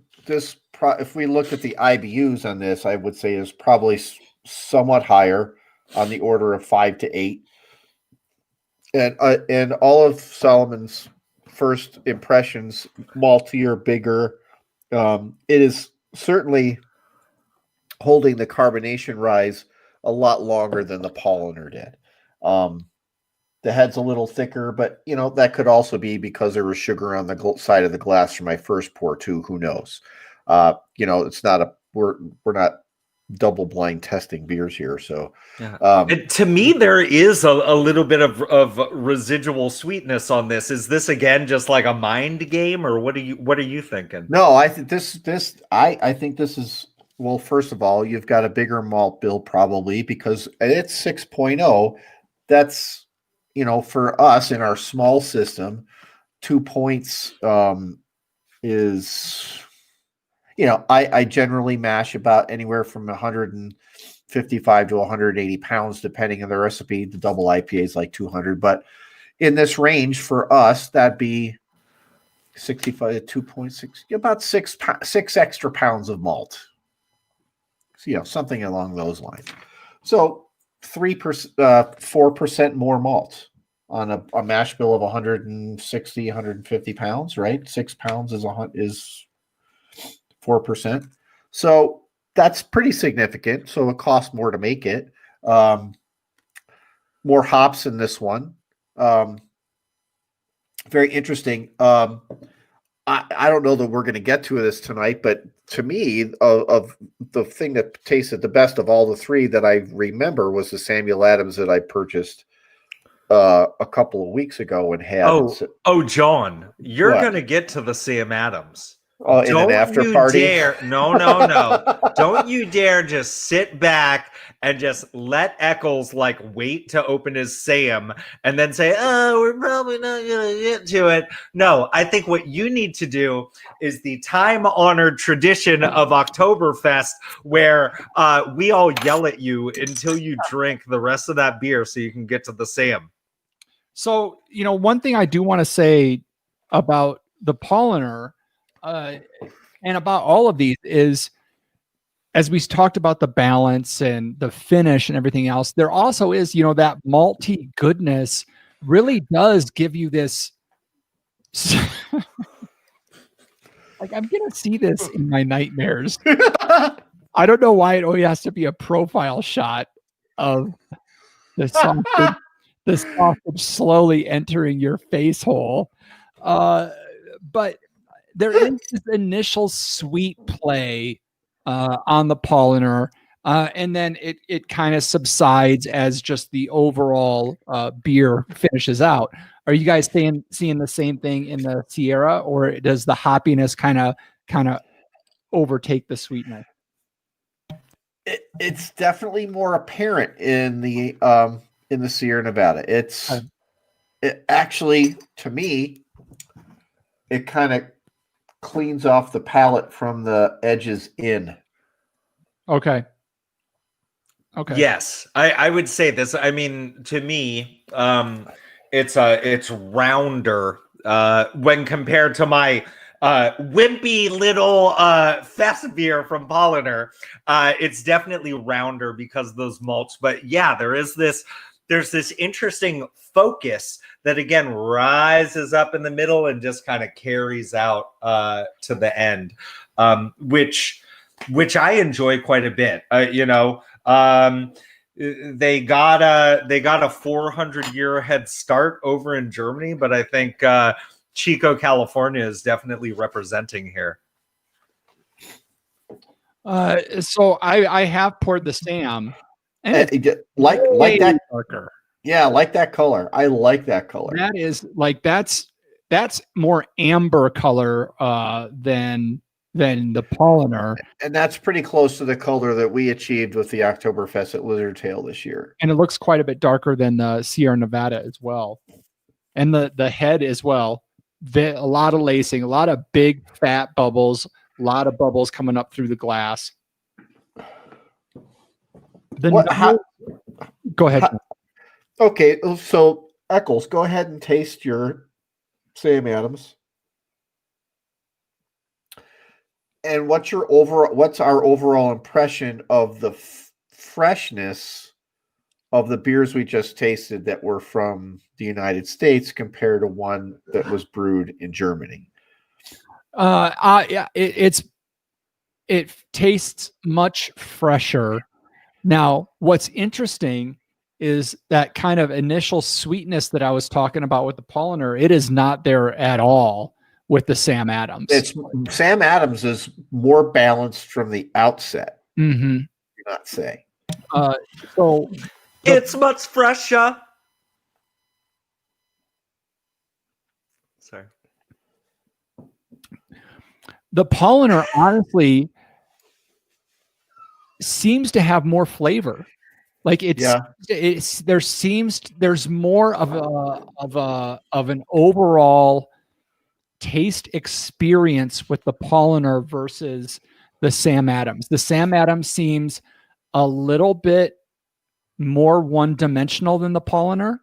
if we looked at the IBUs on this, I would say is probably somewhat higher, on the order of 5 to 8. And all of Solomon's first impressions, maltier, bigger. It is certainly holding the carbonation rise a lot longer than the Polliner did. The head's a little thicker, but that could also be because there was sugar on the side of the glass for my first pour too. Who knows? It's not a we're not double blind testing beers here. So Yeah. And to me, there is a little bit of residual sweetness on this. Is this again just like a mind game, or what are you thinking? no, I think I think this is, well, first of all, you've got a bigger malt bill probably because it's 6.0. That's, for us in our small system, 2 points is, I generally mash about anywhere from 155 to 180 pounds, depending on the recipe. The double IPA is like 200, but in this range for us, that'd be 65 to 2.6, about six extra pounds of malt. So, something along those lines. So 3%, 4% more malt on a mash bill of 160, 150 pounds, right? 6 pounds is 4%. So that's pretty significant. So it costs more to make it. More hops in this one. Very interesting. I don't know that we're going to get to this tonight, but to me, of the thing that tasted the best of all the three that I remember was the Samuel Adams that I purchased a couple of weeks ago and had. John, you're What? going to get to the Sam Adams. In an after party? No. Don't you dare just sit back and just let Eccles wait to open his Sam and then say, oh, we're probably not going to get to it. No, I think what you need to do is the time-honored tradition of Oktoberfest where we all yell at you until you drink the rest of that beer so you can get to the Sam. So, one thing I do want to say about the Polliner and about all of these is, as we talked about the balance and the finish and everything else, there also is, that malty goodness really does give you this. I'm going to see this in my nightmares. I don't know why it always has to be a profile shot of the sausage slowly entering your face hole. But there is this initial sweet play on the Polliner, and then it kind of subsides as just the overall beer finishes out. Are you guys seeing the same thing in the Sierra, or does the hoppiness kind of overtake the sweetness? It's definitely more apparent in the Sierra Nevada. It actually, to me, it kind of cleans off the palate from the edges in. Okay. Yes, I would say this. I mean, to me, it's rounder when compared to my wimpy little fest beer from Polliner. It's definitely rounder because of those malts. But yeah, there's this interesting focus that again rises up in the middle and just kind of carries out to the end, which I enjoy quite a bit. They got a 400-year head start over in Germany, but I think Chico, California is definitely representing here. So I have poured the Sam, and it's like that darker. Yeah, like that color. I like that color. That is that's more amber color than the Polliner. And that's pretty close to the color that we achieved with the Oktoberfest at Lizard Tail this year. And it looks quite a bit darker than the Sierra Nevada as well. And the head as well. A lot of lacing, a lot of big fat bubbles, a lot of bubbles coming up through the glass. Go ahead. Okay, so Eccles, go ahead and taste your Sam Adams. And what's our overall impression of the freshness of the beers we just tasted that were from the United States compared to one that was brewed in Germany? Yeah, it tastes much fresher. Now, what's interesting is that kind of initial sweetness that I was talking about with the Polliner. It is not there at all with the Sam Adams. It's Sam Adams is more balanced from the outset. Mm-hmm. Do not say. So It's much fresher. Sorry. the Polliner honestly seems to have more flavor. Like there's more of an overall taste experience with the Polliner versus the Sam Adams. The Sam Adams seems a little bit more one-dimensional than the Polliner.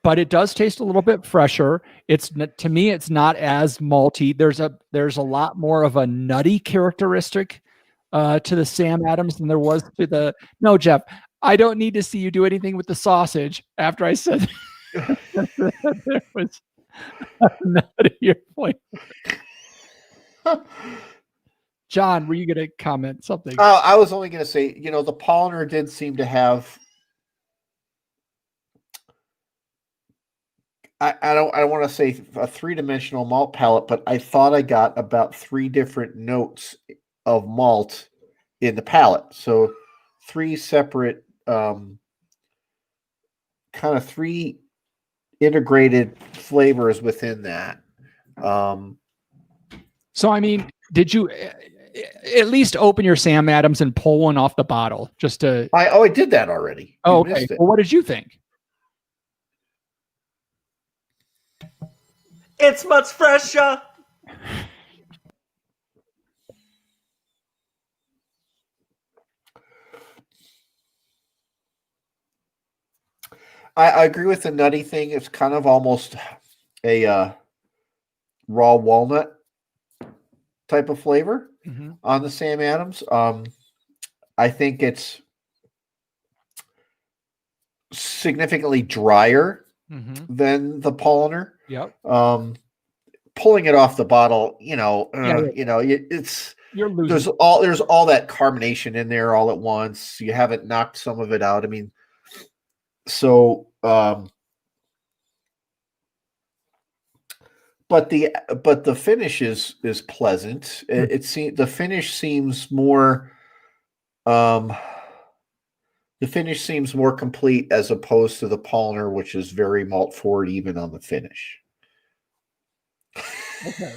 But it does taste a little bit fresher. To me, it's not as malty. There's a lot more of a nutty characteristic to the Sam Adams than there was to the. No, Jeff, I don't need to see you do anything with the sausage after I said that there was a nuttier flavor. John, were you going to comment something? I was only going to say, the Polliner did seem to have. I don't want to say a three-dimensional malt palette, but I thought I got about 3 different notes of malt in the palette. So 3 separate, kind of 3 integrated flavors within that. So, I mean, did you at least open your Sam Adams and pull one off the bottle just to? I did that already. Oh, okay. Well, what did you think? It's much fresher. I agree with the nutty thing. It's kind of almost a raw walnut type of flavor on the Sam Adams. I think it's significantly drier than the Polliner. Yep. Pulling it off the bottle, it's you're losing. There's all that carbonation in there all at once. You haven't knocked some of it out. I mean, so but the finish is pleasant. The finish seems more complete as opposed to the Polliner, which is very malt forward even on the finish. Okay.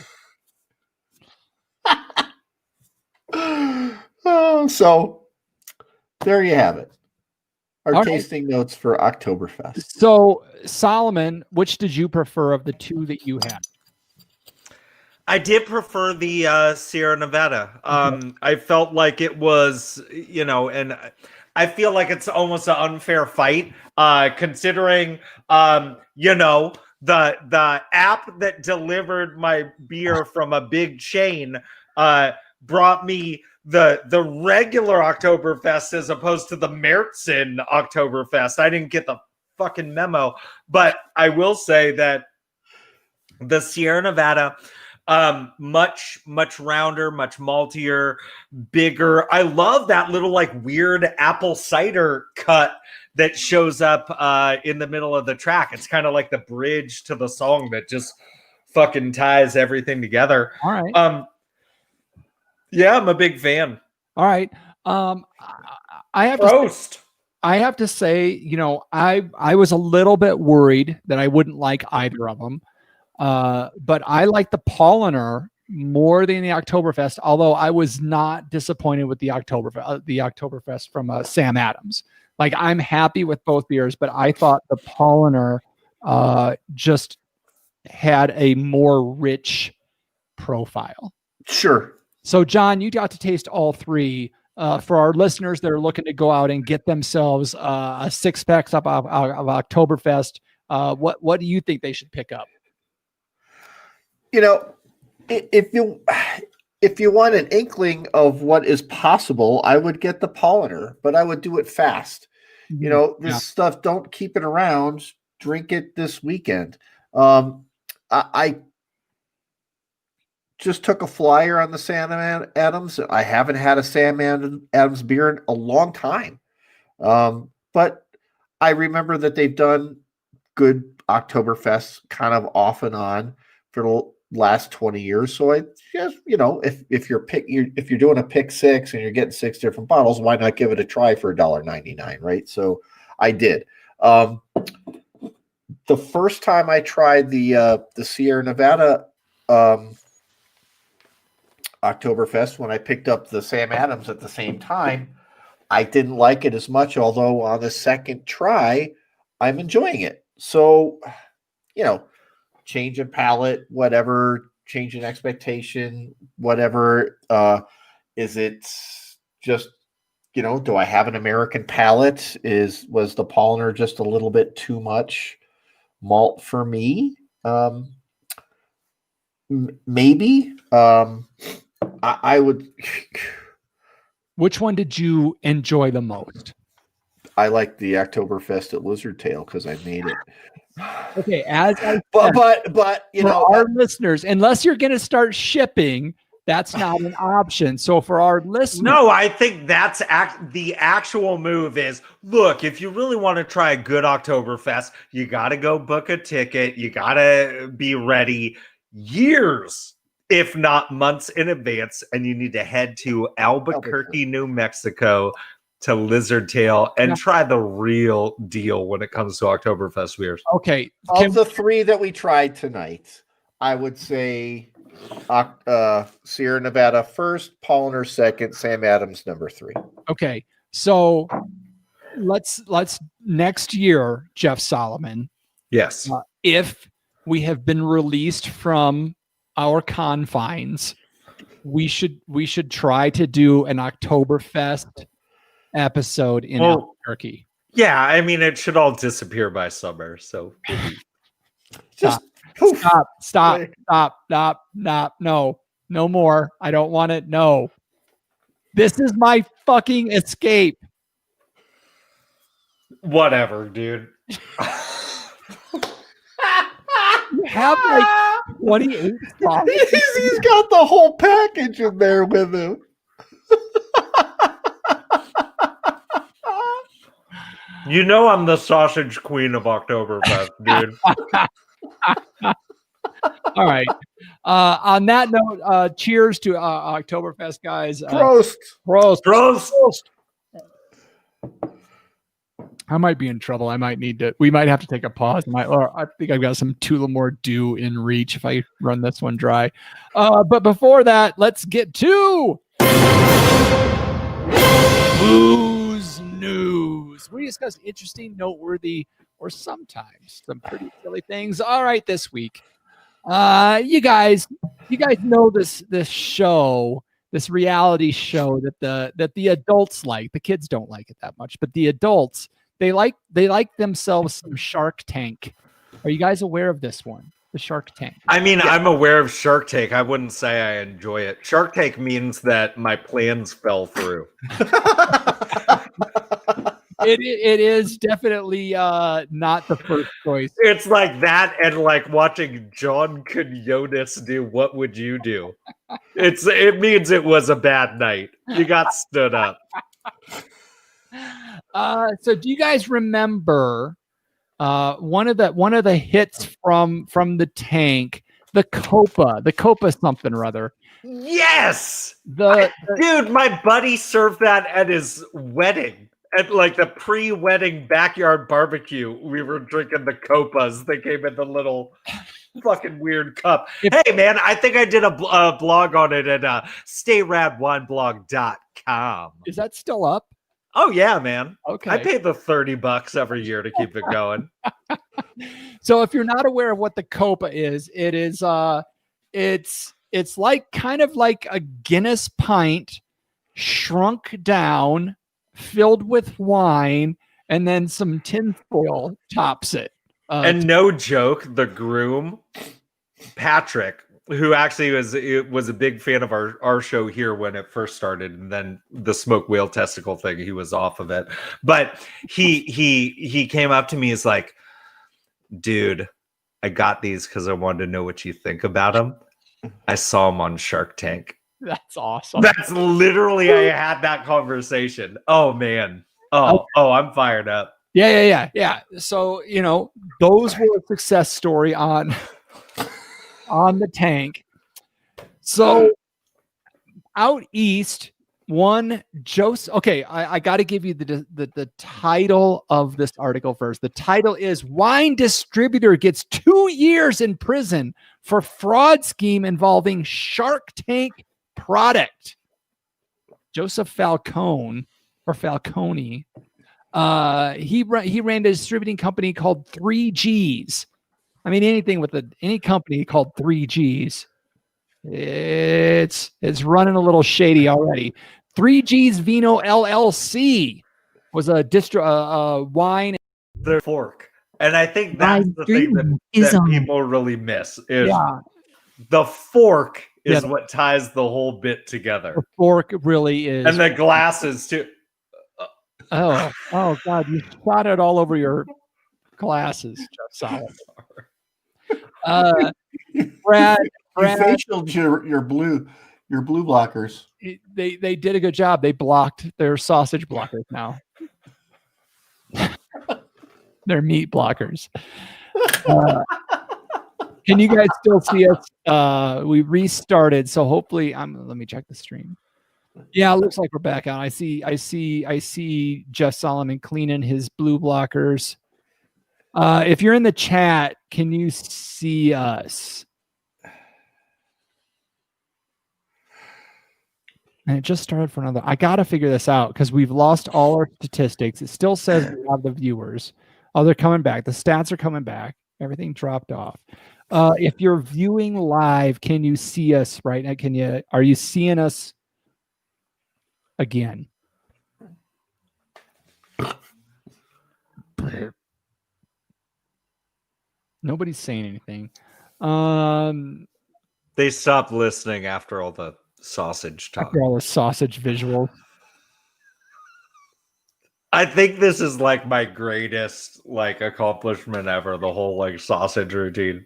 So there you have it. Our All tasting notes for Oktoberfest. So, Solomon, which did you prefer of the 2 that you had? I did prefer the Sierra Nevada. I felt like it was, and I feel like it's almost an unfair fight, considering, the app that delivered my beer from a big chain brought me the regular Oktoberfest as opposed to the Märzen Oktoberfest. I didn't get the fucking memo, but I will say that the Sierra Nevada, much rounder, much maltier, bigger. I love that little weird apple cider cut that shows up in the middle of the track. It's kind of like the bridge to the song that just fucking ties everything together. All right. Yeah, I'm a big fan. All right. I have to say, I was a little bit worried that I wouldn't like either of them. But I like the Polliner more than the Oktoberfest, although I was not disappointed with the Oktoberfest from Sam Adams. I'm happy with both beers, but I thought the Polliner just had a more rich profile. Sure. So, John, you got to taste all 3. For our listeners that are looking to go out and get themselves a 6-pack of Oktoberfest, what do you think they should pick up? If you want an inkling of what is possible, I would get the Polliner, but I would do it fast. This stuff, don't keep it around. Drink it this weekend. I just took a flyer on the Sam Adams. I haven't had a Sam Adams beer in a long time. But I remember that they've done good Oktoberfest kind of off and on for the last 20 years. So I just, if you're doing a pick six and you're getting 6 different bottles, why not give it a try for $1.99, right? So I did. The first time I tried the Sierra Nevada Oktoberfest, when I picked up the Sam Adams at the same time, I didn't like it as much, although on the second try, I'm enjoying it. So, change of palate, whatever, change in expectation, whatever. Is it just, do I have an American palate? Was the Paulaner just a little bit too much malt for me? Maybe. I would. Which one did you enjoy the most? I like the Oktoberfest at Lizard Tail because I made it. Okay, as I said, but our listeners, unless you're going to start shipping, that's not an option. So for our listeners, No, I think that's the actual move is, look, if you really want to try a good Oktoberfest, you got to go book a ticket. You got to be ready years, if not months in advance. And you need to head to Albuquerque, New Mexico to Lizard Tail and try the real deal when it comes to Oktoberfest beers. Okay. Of the 3 that we tried tonight, I would say Sierra Nevada first, Paulaner second, Sam Adams number 3. Okay. So let's next year, Jeff Solomon. Yes. If we have been released from our confines, we should try to do an Oktoberfest episode in Albuquerque. Yeah, I mean, it should all disappear by summer. So just stop. No more. I don't want it. No. This is my fucking escape. Whatever, dude. You have like 28 songs. He's got the whole package in there with him. You know I'm the sausage queen of Oktoberfest, dude. All right. On that note, cheers to Oktoberfest, guys. Prost. Prost. I might be in trouble. We might have to take a pause. I think I've got some Tullamore Dew in reach if I run this one dry. But before that, let's get to Booze News. We discuss interesting, noteworthy, or sometimes some pretty silly things. All right, this week. You guys know this show, this reality show that the adults like. The kids don't like it that much, but the adults, they like themselves some Shark Tank. Are you guys aware of this one? The Shark Tank. I mean, yeah. I'm aware of Shark Tank. I wouldn't say I enjoy it. Shark Tank means that my plans fell through. It is definitely not the first choice. It's like that and like watching John Quinones do What Would You Do? It means it was a bad night. You got stood up. So do you guys remember one of the hits from the tank, the Copa something or other? Yes. Dude, my buddy served that at his wedding. At like the pre-wedding backyard barbecue, we were drinking the Copas. They came in the little fucking weird cup. Hey, man, I think I did a blog on it at stayradwineblog.com. Is that still up? Oh, yeah, man. Okay. I pay the $30 every year to keep it going. So if you're not aware of what the Copa is, it is it's like kind of like a Guinness pint shrunk down, filled with wine, and then some tinfoil tops it. And no joke, the groom, Patrick, who actually was a big fan of our show here when it first started, and then the smoke whale testicle thing, he was off of it. But he came up to me, is like, dude, I got these because I wanted to know what you think about them. I saw them on Shark Tank. That's awesome. That's literally, I had that conversation. Oh, man. Oh, I'm fired up. Yeah. So, those were a success story on on the tank. So out east, one Joseph. Okay, I got to give you the title of this article first. The title is "Wine Distributor Gets 2 Years in Prison for Fraud Scheme Involving Shark Tank Product." Joseph Falcone or Falcone. He ran a distributing company called 3Gs. I mean, anything with any company called 3Gs, it's running a little shady already. 3Gs Vino LLC was a wine. The fork, and I think that's the thing that people really miss is the fork is what ties the whole bit together. The fork really is, and the glasses too. Oh God! You shot it all over your glasses, Jeff Solomon. Brad, you facialed your blue blockers. They did a good job. They blocked their sausage blockers now. They're meat blockers. Can you guys still see us? We restarted, so hopefully, let me check the stream. Yeah, it looks like we're back on. I see Jeff Solomon cleaning his blue blockers. If you're in the chat, can you see us? And it just started for another. I got to figure this out because we've lost all our statistics. It still says we have the viewers. Oh, they're coming back. The stats are coming back. Everything dropped off. If you're viewing live, can you see us right now? Are you seeing us again? Nobody's saying anything. They stopped listening after all the sausage talk. After all the sausage visuals. I think this is like my greatest accomplishment ever, the whole sausage routine.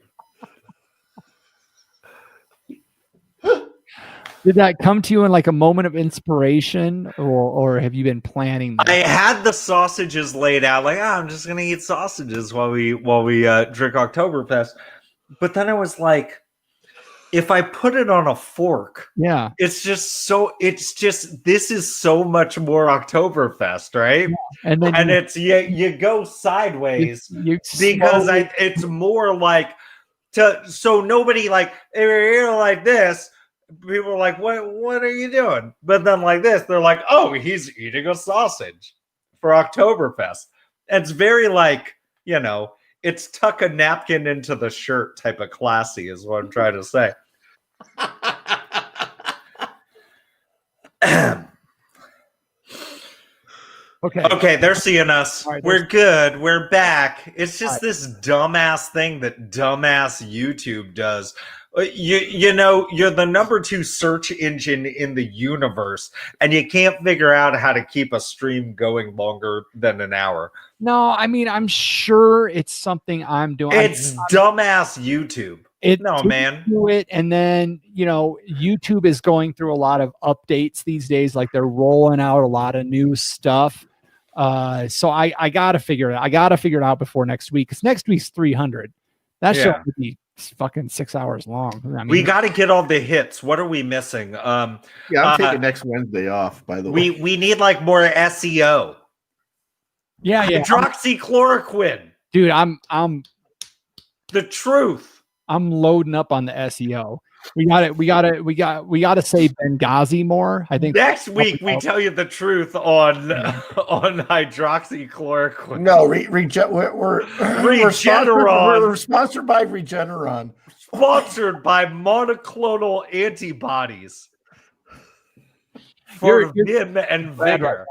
Did that come to you in a moment of inspiration, or have you been planning that? I had the sausages laid out, I'm just gonna eat sausages while we drink Oktoberfest. But then I was like, if I put it on a fork, this is so much more Oktoberfest, right? Yeah. And it's you go sideways because it's more so nobody if you're like this. People are like, what are you doing? But then this, they're like, oh, he's eating a sausage for Oktoberfest. And it's very it's tuck a napkin into the shirt type of classy is what I'm trying to say. Okay, they're seeing us. Right, we're good. We're back. It's just this dumbass thing that dumbass YouTube does. You're the number 2 search engine in the universe, and you can't figure out how to keep a stream going longer than an hour. No, I mean, I'm sure it's something I'm doing. It's dumbass YouTube. Man. Do it, and then YouTube is going through a lot of updates these days. They're rolling out a lot of new stuff. So I gotta figure it out. I gotta figure it out before next week, because next week's 300. That show would be fucking 6 hours long. I mean, we got to get all the hits. What are we missing? I'm taking next Wednesday off, by the way. We need more SEO. Yeah. Hydroxychloroquine. Dude, I'm the truth. I'm loading up on the SEO. We got to say Benghazi more. I think next week we tell you the truth on hydroxychloroquine. No, we're sponsored by Regeneron. Sponsored by monoclonal antibodies for vim and vigor.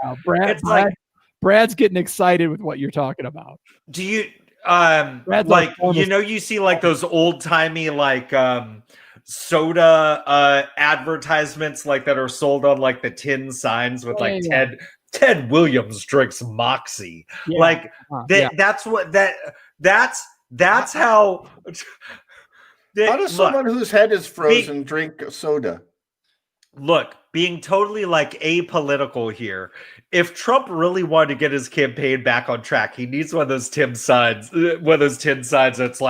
Brad's getting excited with what you're talking about. Do you you see those old timey soda advertisements that are sold on the tin signs with Ted Williams drinks Moxie. That's how how does someone whose head is frozen drink soda? Look, being totally apolitical here. If Trump really wanted to get his campaign back on track, he needs one of those tin signs that's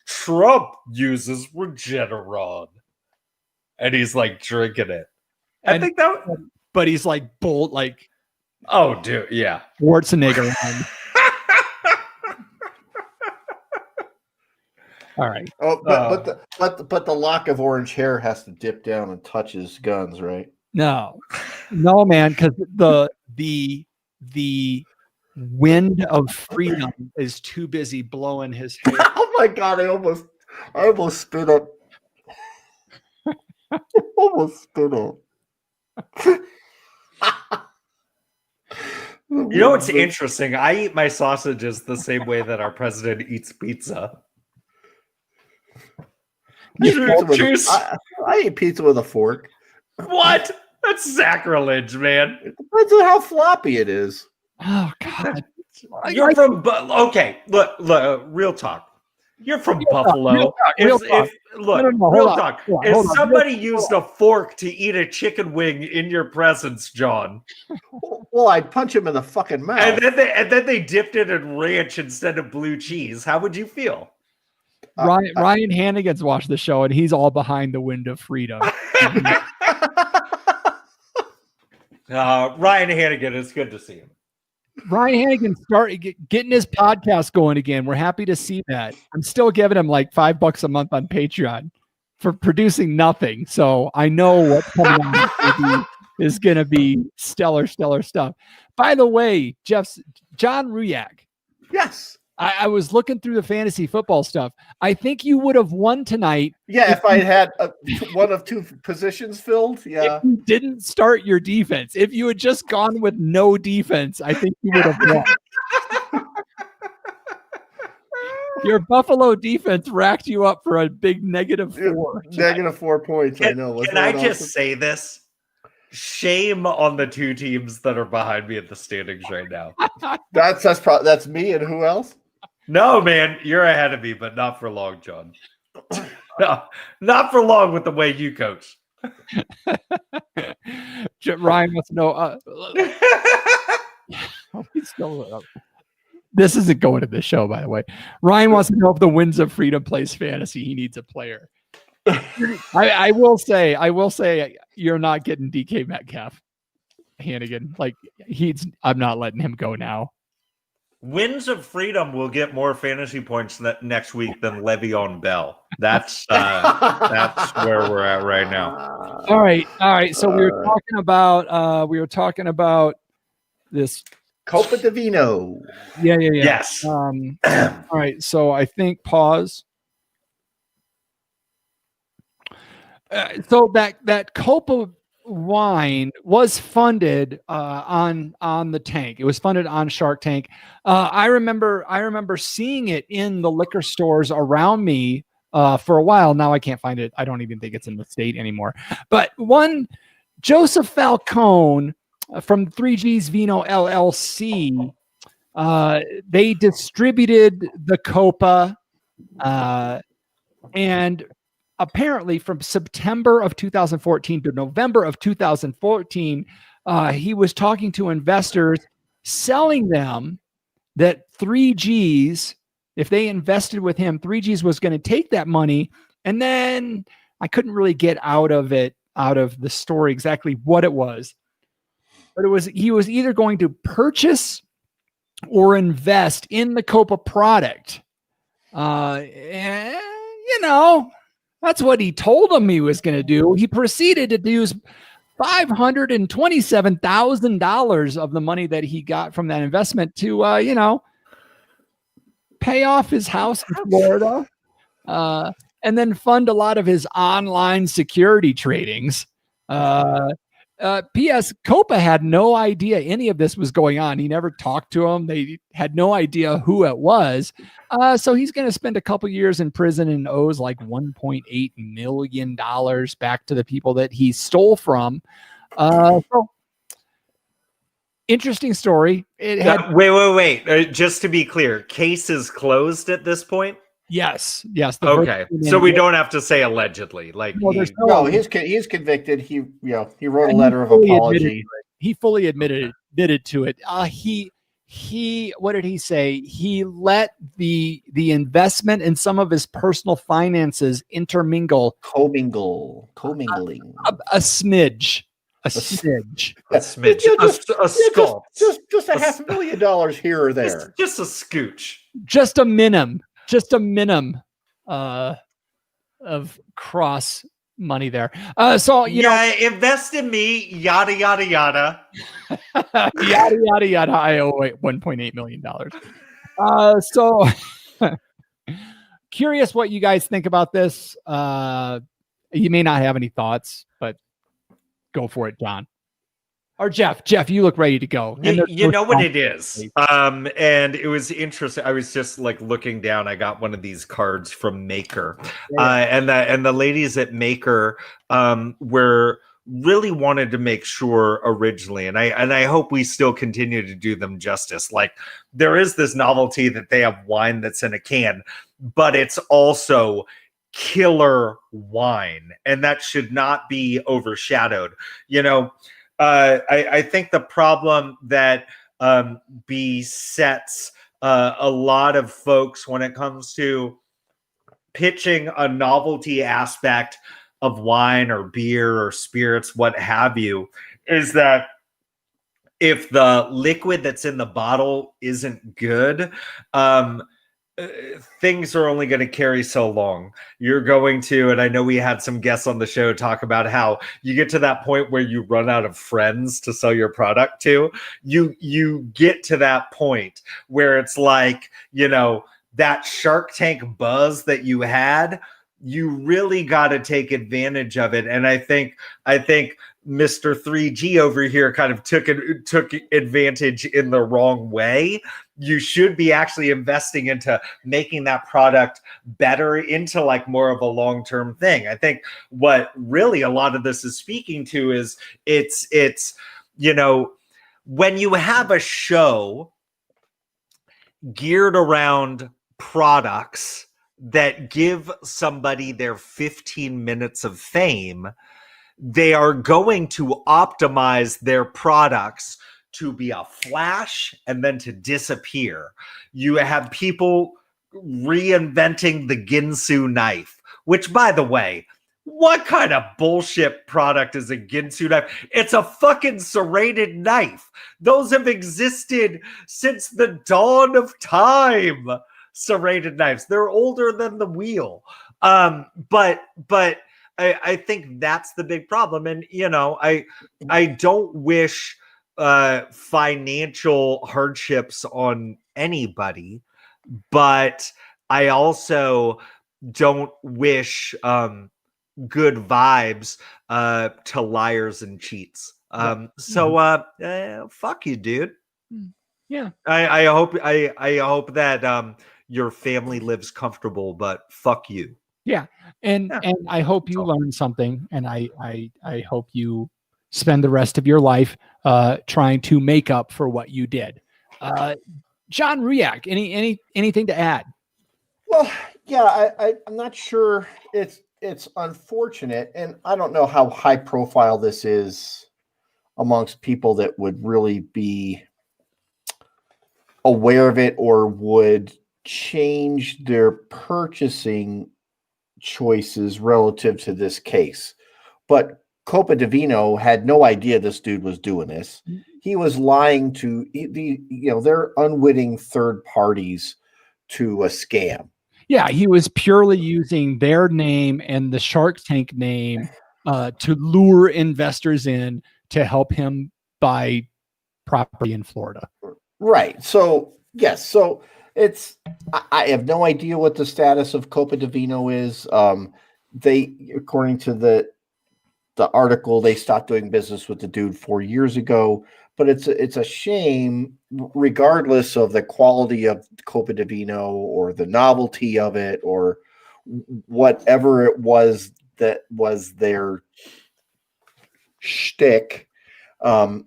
Trump uses Regeneron. And he's like drinking it. I And- think that. But he's like bold, like Oh, dude, yeah. Schwarzenegger. All right. Oh, but the lock of orange hair has to dip down and touch his guns, right? No, man, because the wind of freedom is too busy blowing his hair. Oh my god! I almost spit up. Almost spit up. You know what's interesting? I eat my sausages the same way that our president eats pizza. I eat pizza with a fork. What? That's sacrilege, man. It depends on how floppy it is. Oh God! You're from okay. Look, real talk. You're from Buffalo. Real talk. Look, No, real hold on. talk. Hold If on. somebody used a fork to eat a chicken wing in your presence, John, Well, I'd punch him in the fucking mouth. and then they dipped it in ranch instead of blue cheese, how would you feel? Ryan Hannigan's watched the show, and he's all behind the wind of freedom. Ryan Hannigan, it's good to see him. Ryan Hannigan started getting his podcast going again. We're happy to see that. I'm still giving him like $5 a month on Patreon for producing nothing. So I know what's coming on is going to be stellar stuff. By the way, John Ruyak. Yes. I was looking through the fantasy football stuff. I think you would have won tonight. Yeah, if I had one of two positions filled, yeah. If you didn't start your defense. If you had just gone with no defense, I think you would have won. Your Buffalo defense racked you up for a big -4. -4 points. I know. Can I just say this? Shame on the two teams that are behind me at the standings right now. That's me and who else? No, man, you're ahead of me, but not for long, John. No, not for long with the way you coach. Ryan wants to know. This isn't going to this show, by the way. Ryan wants to know if the Winds of Freedom plays fantasy. He needs a player. I will say, you're not getting DK Metcalf, Hannigan. Like I'm not letting him go now. Winds of Freedom will get more fantasy points next week than Le'Veon Bell. That's where we're at right now. All right. So we were talking about this Copa Divino. Yeah. Yes. All right. So I think pause. So that Copa wine was funded on the tank. It was funded on Shark Tank. I remember seeing it in the liquor stores around me for a while. Now I can't find it. I don't even think it's in the state anymore. But one Joseph Falcone from 3G's Vino LLC, they distributed the Copa, and apparently from September of 2014 to November of 2014, he was talking to investors, selling them that 3G's, if they invested with him, 3G's was going to take that money. And then I couldn't really get out of the story exactly what it was. But he was either going to purchase or invest in the Copa product. And, that's what he told him he was going to do. He proceeded to use $527,000 of the money that he got from that investment to, pay off his house in Florida, and then fund a lot of his online security tradings. P.S. Copa had no idea any of this was going on. He never talked to them. They had no idea who it was. So he's going to spend a couple years in prison and owes like $1.8 million back to the people that he stole from. So interesting story. Wait. Just to be clear, case is closed at this point? Yes. Okay, so we don't have to say allegedly. Like he's convicted. He wrote a letter of apology. He fully admitted to it. what did he say? He let the investment and some of his personal finances intermingle commingling. a smidge. A smidge. A smidge, a sculpt, just a $500,000 here or there, just a scooch, just a minimum of cross money there. So you know, invest in me, yada yada yada, yada yada yada. I owe $1.8 million. So curious what you guys think about this. You may not have any thoughts, but go for it, John. Or Jeff, you look ready to go. You know what it is. And it was interesting. I was just like looking down. I got one of these cards from Maker. And the ladies at Maker were really wanted to make sure originally, and I hope we still continue to do them justice. Like, there is this novelty that they have wine that's in a can, but it's also killer wine, and that should not be overshadowed. You know, I think the problem that besets a lot of folks when it comes to pitching a novelty aspect of wine or beer or spirits, what have you, is that if the liquid that's in the bottle isn't good, things are only going to carry so long. You're going to, and I know we had some guests on the show talk about how you get to that point where you run out of friends to sell your product to. You get to that point where it's like, you know, that Shark Tank buzz that you had, you really got to take advantage of it. And I think Mr. 3G over here kind of took advantage in the wrong way. You should be actually investing into making that product better, into like more of a long-term thing. I think what really a lot of this is speaking to is it's you know, when you have a show geared around products that give somebody their 15 minutes of fame, they are going to optimize their products to be a flash and then to disappear. You have people reinventing the Ginsu knife, which, by the way, what kind of bullshit product is a Ginsu knife? It's a fucking serrated knife. Those have existed since the dawn of time. Serrated knives. They're older than the wheel. But I think that's the big problem. And, you know, I don't wish financial hardships on anybody, but I also don't wish good vibes to liars and cheats. So fuck you, dude. Yeah. I hope that your family lives comfortable, but fuck you. Yeah. And I hope you learn something, and I hope you spend the rest of your life trying to make up for what you did. John Riak, anything to add? Well, yeah, I'm not sure. It's unfortunate, and I don't know how high profile this is amongst people that would really be aware of it or would change their purchasing choices relative to this case. But Copa di Vino had no idea this dude was doing this. He was lying to they're unwitting third parties to a scam. Yeah, he was purely using their name and the Shark Tank name to lure investors in to help him buy property in Florida. Right. So, yes. So I have no idea what the status of Copa di Vino is. They, according to the article, they stopped doing business with the dude 4 years ago. But it's a shame, regardless of the quality of Copa di Vino or the novelty of it or whatever it was that was their shtick, was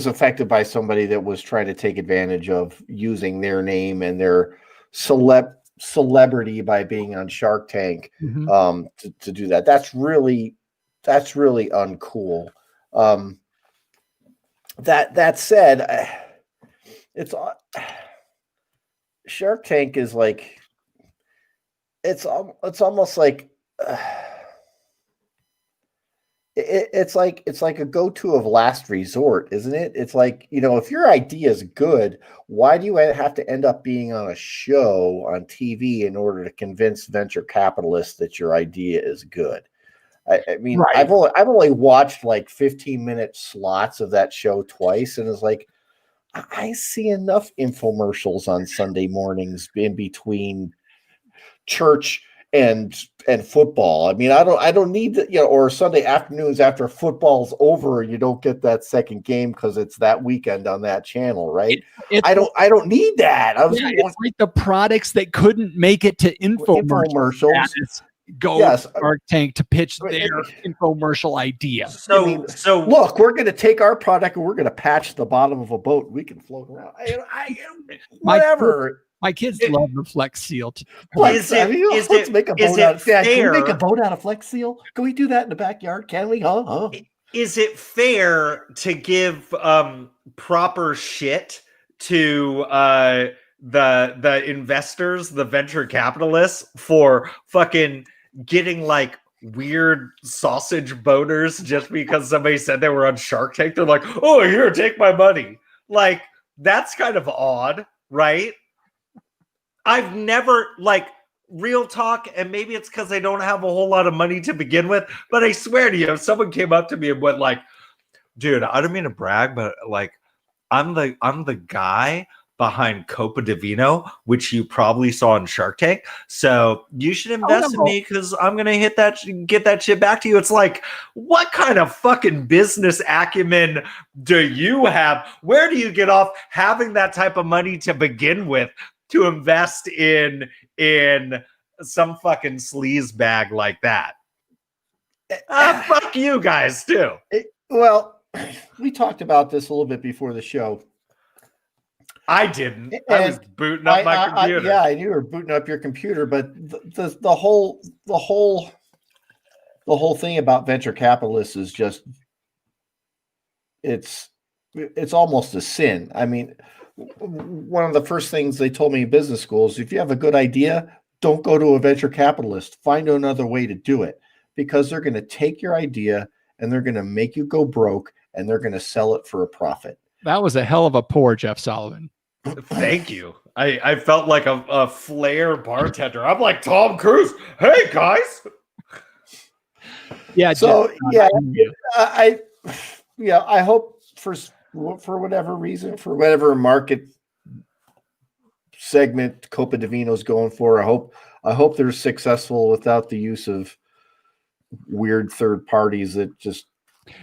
affected by somebody that was trying to take advantage of using their name and their celebrity by being on Shark Tank to do that. That's really uncool. That said, it's Shark Tank is like it's almost like it's like a go-to of last resort, isn't it? It's like, if your idea is good, why do you have to end up being on a show on TV in order to convince venture capitalists that your idea is good? I mean, Right. I've only watched like 15-minute slots of that show twice, and it's like I see enough infomercials on Sunday mornings in between church and football. I mean, I don't need to, or Sunday afternoons after football's over, you don't get that second game because it's that weekend on that channel, right? I don't need that. It's like the products that couldn't make it to infomercials. Go Shark Tank to pitch their infomercial idea. So look, we're going to take our product and we're going to patch the bottom of a boat. We can float around. Whatever. My kids love the Flex Seal. Let's make a boat out of Can we make a boat out of Flex Seal? Can we do that in the backyard? Can we? Is it fair to give proper shit to the investors, the venture capitalists, for fucking getting like weird sausage boners just because somebody said they were on Shark Tank? They're like, oh, here, take my money. Like, that's kind of odd, right? I've never, like, real talk, and maybe it's because they don't have a whole lot of money to begin with, but I swear to you, if someone came up to me and went like, dude, I don't mean to brag, but like, I'm the guy behind Copa di Vino, which you probably saw in Shark Tank. So you should invest in me because I'm gonna get that shit back to you. It's like, what kind of fucking business acumen do you have? Where do you get off having that type of money to begin with to invest in some fucking sleaze bag like that? Fuck you guys too. Well, we talked about this a little bit before the show. I didn't. I was booting up my computer. I knew you were booting up your computer, but the whole thing about venture capitalists is just it's almost a sin. I mean, one of the first things they told me in business school is if you have a good idea, don't go to a venture capitalist. Find another way to do it, because they're going to take your idea and they're going to make you go broke and they're going to sell it for a profit. That was a hell of a pour, Jeff Sullivan. Thank you. I felt like a flair bartender. I'm like Tom Cruise. Hey guys. Yeah. So I hope for whatever reason, for whatever market segment Copa di Vino's going for, I hope they're successful without the use of weird third parties that just.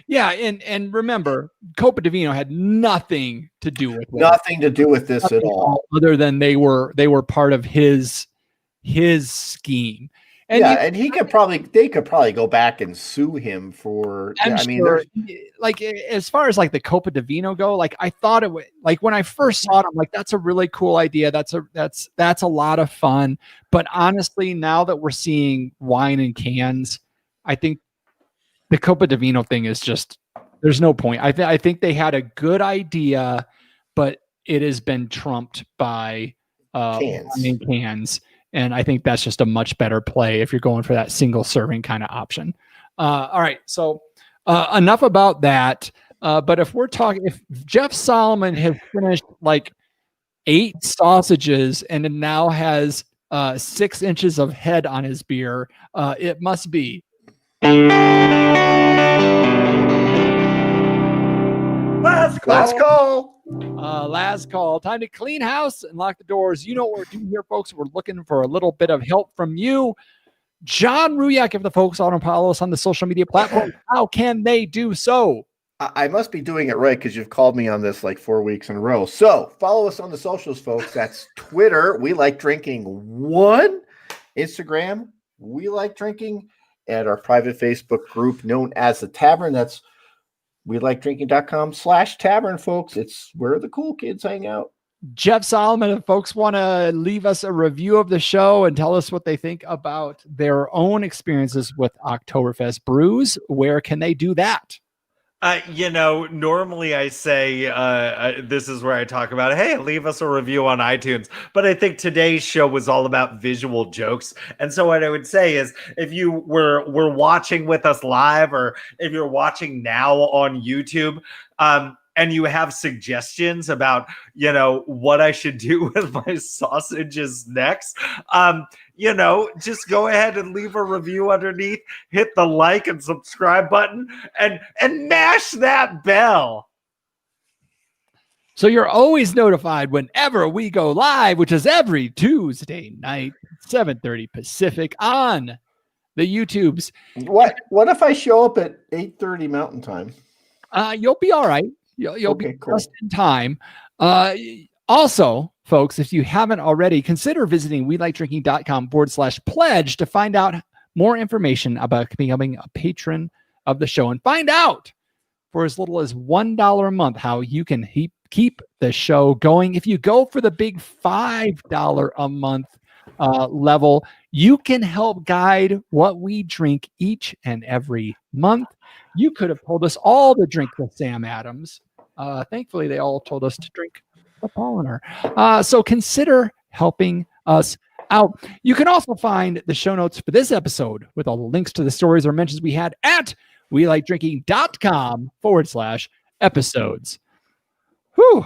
Yeah, and remember, Copa di Vino had nothing to do with this at all, other than they were part of his scheme. And they could probably go back and sue him for. Like as far as like the Copa di Vino go, like I thought it would. Like when I first saw it, I'm like, that's a really cool idea. That's a lot of fun. But honestly, now that we're seeing wine in cans, I think the Copa di Vino thing is just, there's no point. I think they had a good idea, but it has been trumped by cans. And I think that's just a much better play if you're going for that single serving kind of option. All right. So enough about that. But if Jeff Solomon has finished like 8 sausages and now has 6 inches of head on his beer, it must be. Last call. Last call. Time to clean house and lock the doors. You know what we're doing here, folks. We're looking for a little bit of help from you. John Ruyak, if the folks want to follow us on the social media platform, how can they do so? I must be doing it right because you've called me on this like 4 weeks in a row. So follow us on the socials, folks. That's Twitter, We Like Drinking 1. Instagram, We Like Drinking. And our private Facebook group known as The Tavern. That's WeLikeDrinking.com/tavern, folks. It's where the cool kids hang out. Jeff Solomon, if folks want to leave us a review of the show and tell us what they think about their own experiences with Oktoberfest brews, where can they do that? Normally I say this is where I talk about, hey, leave us a review on iTunes. But I think today's show was all about visual jokes. And so what I would say is if you were watching with us live, or if you're watching now on YouTube, and you have suggestions about, what I should do with my sausages next, just go ahead and leave a review underneath, hit the like and subscribe button, and mash that bell. So you're always notified whenever we go live, which is every Tuesday night, 7:30 Pacific on the YouTubes. What if I show up at 8:30 Mountain Time? You'll be all right. You'll Okay, be cool. just in time. Also, folks, if you haven't already, consider visiting welikedrinking.com/pledge to find out more information about becoming a patron of the show, and find out for as little as $1 a month how you can keep the show going. If you go for the big $5 a month level, you can help guide what we drink each and every month. You could have told us all to drink the Sam Adams. Thankfully, they all told us to drink the Polliner. So consider helping us out. You can also find the show notes for this episode with all the links to the stories or mentions we had at welikedrinking.com/episodes. Whew.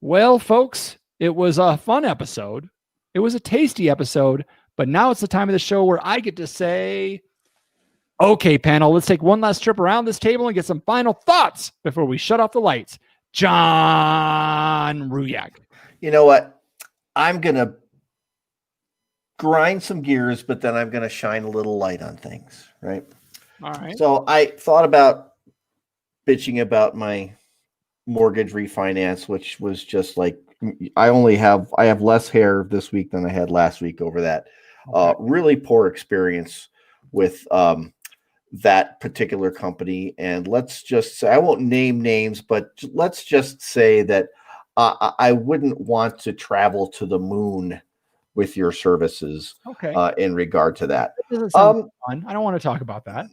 Well, folks, it was a fun episode. It was a tasty episode, but now it's the time of the show where I get to say, okay, panel, let's take one last trip around this table and get some final thoughts before we shut off the lights. John Ruyak. You know what? I'm going to grind some gears, but then I'm going to shine a little light on things, right? All right. So I thought about bitching about my mortgage refinance, which was just like, I have less hair this week than I had last week over that. Really poor experience with that particular company. And let's just say, I won't name names, but let's just say that I wouldn't want to travel to the moon with your services. Okay. In regard to that. That doesn't sound fun. I don't want to talk about that.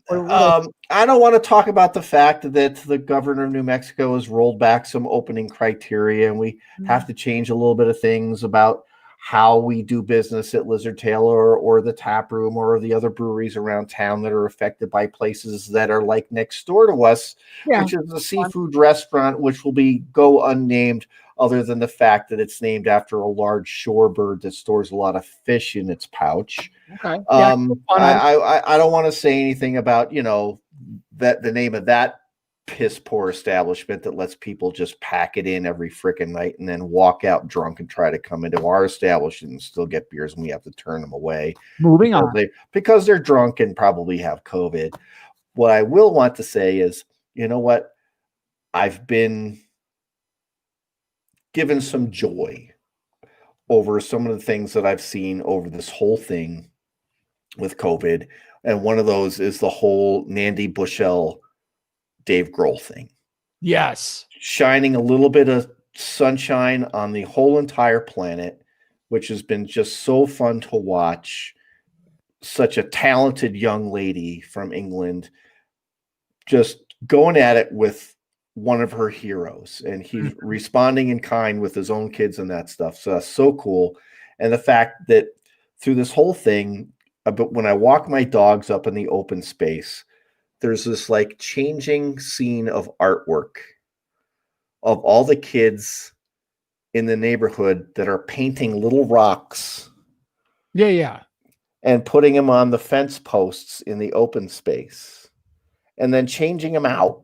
I don't want to talk about the fact that the governor of New Mexico has rolled back some opening criteria, and we have to change a little bit of things about how we do business at Lizard Tail or the tap room or the other breweries around town that are affected by places that are like next door to us, which is a seafood restaurant, which will go unnamed, other than the fact that it's named after a large shorebird that stores a lot of fish in its pouch. Okay. I don't want to say anything about, that the name of that piss poor establishment that lets people just pack it in every freaking night and then walk out drunk and try to come into our establishment and still get beers, and we have to turn them away. Moving on. Because they're drunk and probably have COVID. What I will want to say is, you know what? I've been given some joy over some of the things that I've seen over this whole thing with COVID. And one of those is the whole Nandy Bushell, Dave Grohl thing. Yes. Shining a little bit of sunshine on the whole entire planet, which has been just so fun to watch. Such a talented young lady from England just going at it with one of her heroes, and he's responding in kind with his own kids and that stuff. So that's so cool. And the fact that through this whole thing, but when I walk my dogs up in the open space, there's this like changing scene of artwork of all the kids in the neighborhood that are painting little rocks. Yeah. And putting them on the fence posts in the open space, and then changing them out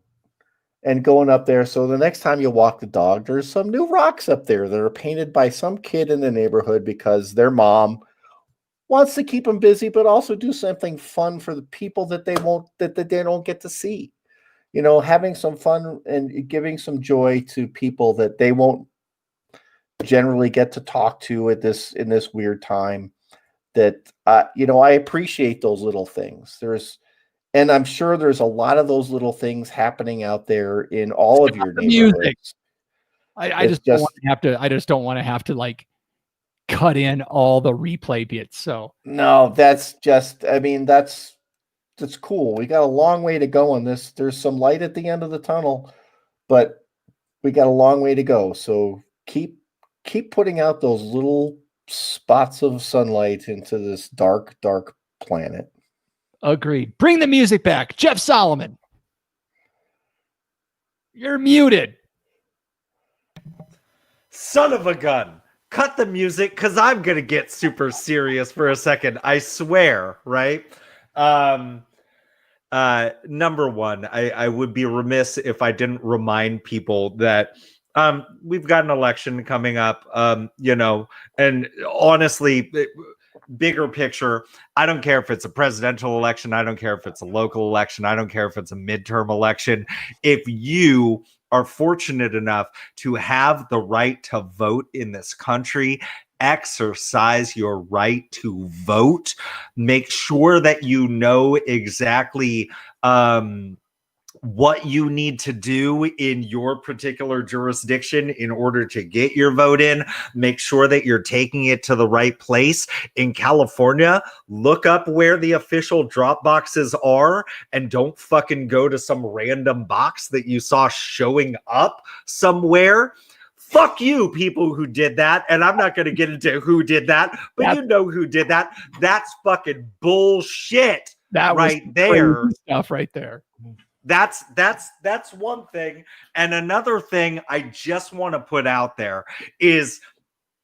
and going up there. So the next time you walk the dog, there's some new rocks up there that are painted by some kid in the neighborhood because their mom wants to keep them busy, but also do something fun for the people that they don't get to see. Having some fun and giving some joy to people that they won't generally get to talk to in this weird time. That I appreciate those little things. And I'm sure there's a lot of those little things happening out there in all of your neighborhoods. Music. I just don't want to have to like cut in all the replay bits. So no, that's that's cool. We got a long way to go on this. There's some light at the end of the tunnel, but we got a long way to go. So keep putting out those little spots of sunlight into this dark, dark planet. Agreed. Bring the music back. Jeff Solomon. You're muted. Son of a gun. Cut the music because I'm going to get super serious for a second. I swear, right? Number one, I would be remiss if I didn't remind people that we've got an election coming up, and honestly, bigger picture, I don't care if it's a presidential election. I don't care if it's a local election. I don't care if it's a midterm election. If you are fortunate enough to have the right to vote in this country, exercise your right to vote. Make sure that you know exactly what you need to do in your particular jurisdiction in order to get your vote in. Make sure that you're taking it to the right place. In California, look up where the official drop boxes are and don't fucking go to some random box that you saw showing up somewhere. Fuck you, people who did that. And I'm not going to get into who did that, but you know who did that. That's fucking bullshit. That right was there. Stuff right there. That's one thing. And another thing I just want to put out there is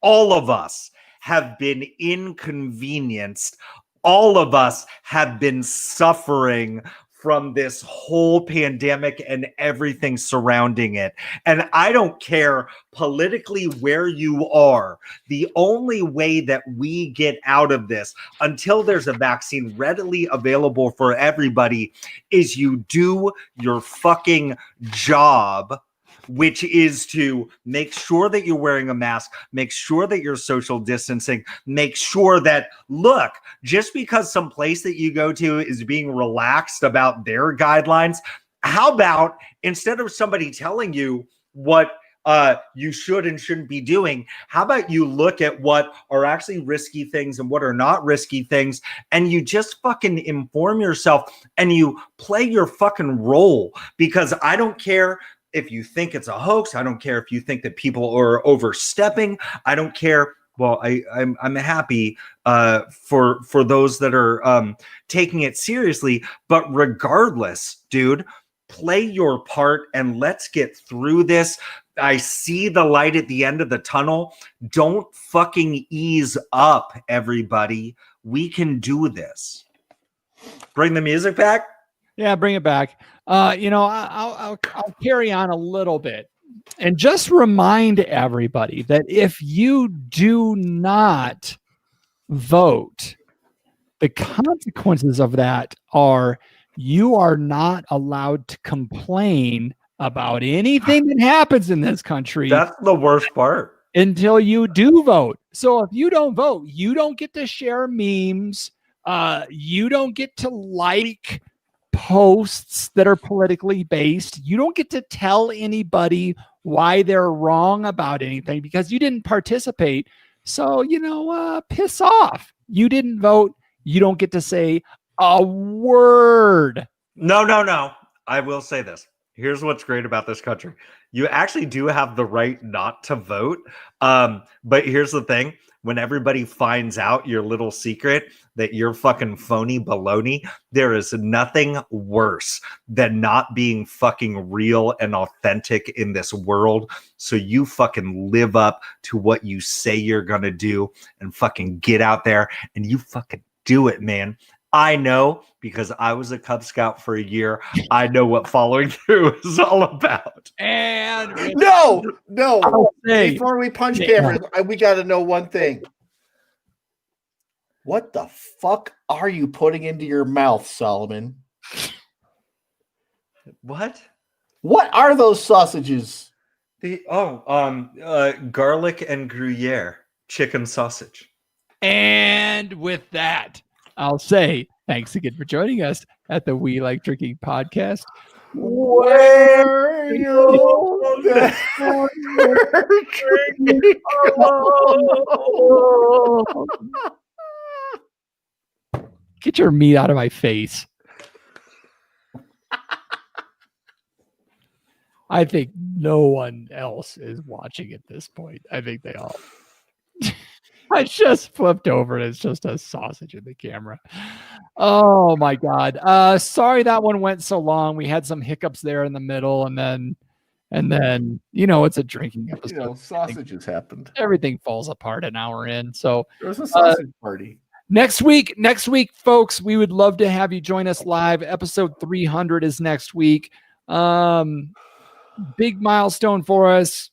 all of us have been inconvenienced. All of us have been suffering from this whole pandemic and everything surrounding it. And I don't care politically where you are. The only way that we get out of this, until there's a vaccine readily available for everybody, is you do your fucking job, which is to make sure that you're wearing a mask, make sure that you're social distancing, make sure that, look, just because some place that you go to is being relaxed about their guidelines, how about instead of somebody telling you what you should and shouldn't be doing, how about you look at what are actually risky things and what are not risky things, and you just fucking inform yourself and you play your fucking role. Because I don't care if you think it's a hoax. I don't care if you think that people are overstepping. I don't care. Well, I'm happy for those that are taking it seriously. But regardless, dude, play your part and let's get through this. I see the light at the end of the tunnel. Don't fucking ease up, everybody. We can do this. Bring the music back. Yeah, bring it back. I'll carry on a little bit and just remind everybody that if you do not vote, the consequences of that are you are not allowed to complain about anything that happens in this country. That's the worst part. Until you do vote. So if you don't vote, you don't get to share memes. You don't get to like posts that are politically based. You don't get to tell anybody why they're wrong about anything because you didn't participate. So, piss off. You didn't vote. You don't get to say a word. No. I will say this. Here's what's great about this country. You actually do have the right not to vote. But here's the thing. When everybody finds out your little secret that you're fucking phony baloney, there is nothing worse than not being fucking real and authentic in this world. So you fucking live up to what you say you're going to do and fucking get out there and you fucking do it, man. I know because I was a Cub Scout for a year. I know what following through is all about. And No. Say, Before we punch cameras, we got to know one thing. What the fuck are you putting into your mouth, Solomon? What? What are those sausages? Garlic and Gruyere chicken sausage. And with that, I'll say thanks again for joining us at the We Like Drinking podcast. Where you Get your meat out of my face. I think no one else is watching at this point. I think they all. I just flipped over and it's just a sausage in the camera. Oh my God. Sorry that one went so long. We had some hiccups there in the middle, and then it's a drinking episode. Sausages happened. Everything falls apart an hour in. So There was a sausage party. next week, folks, we would love to have you join us live. Episode 300 is next week. Big milestone for us.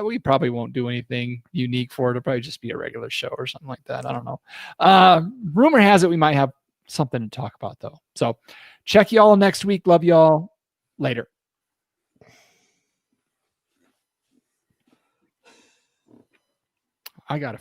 We probably won't do anything unique for it. It'll probably just be a regular show or something like that. I don't know. Rumor has it we might have something to talk about, though. So check y'all next week. Love y'all. Later. I got to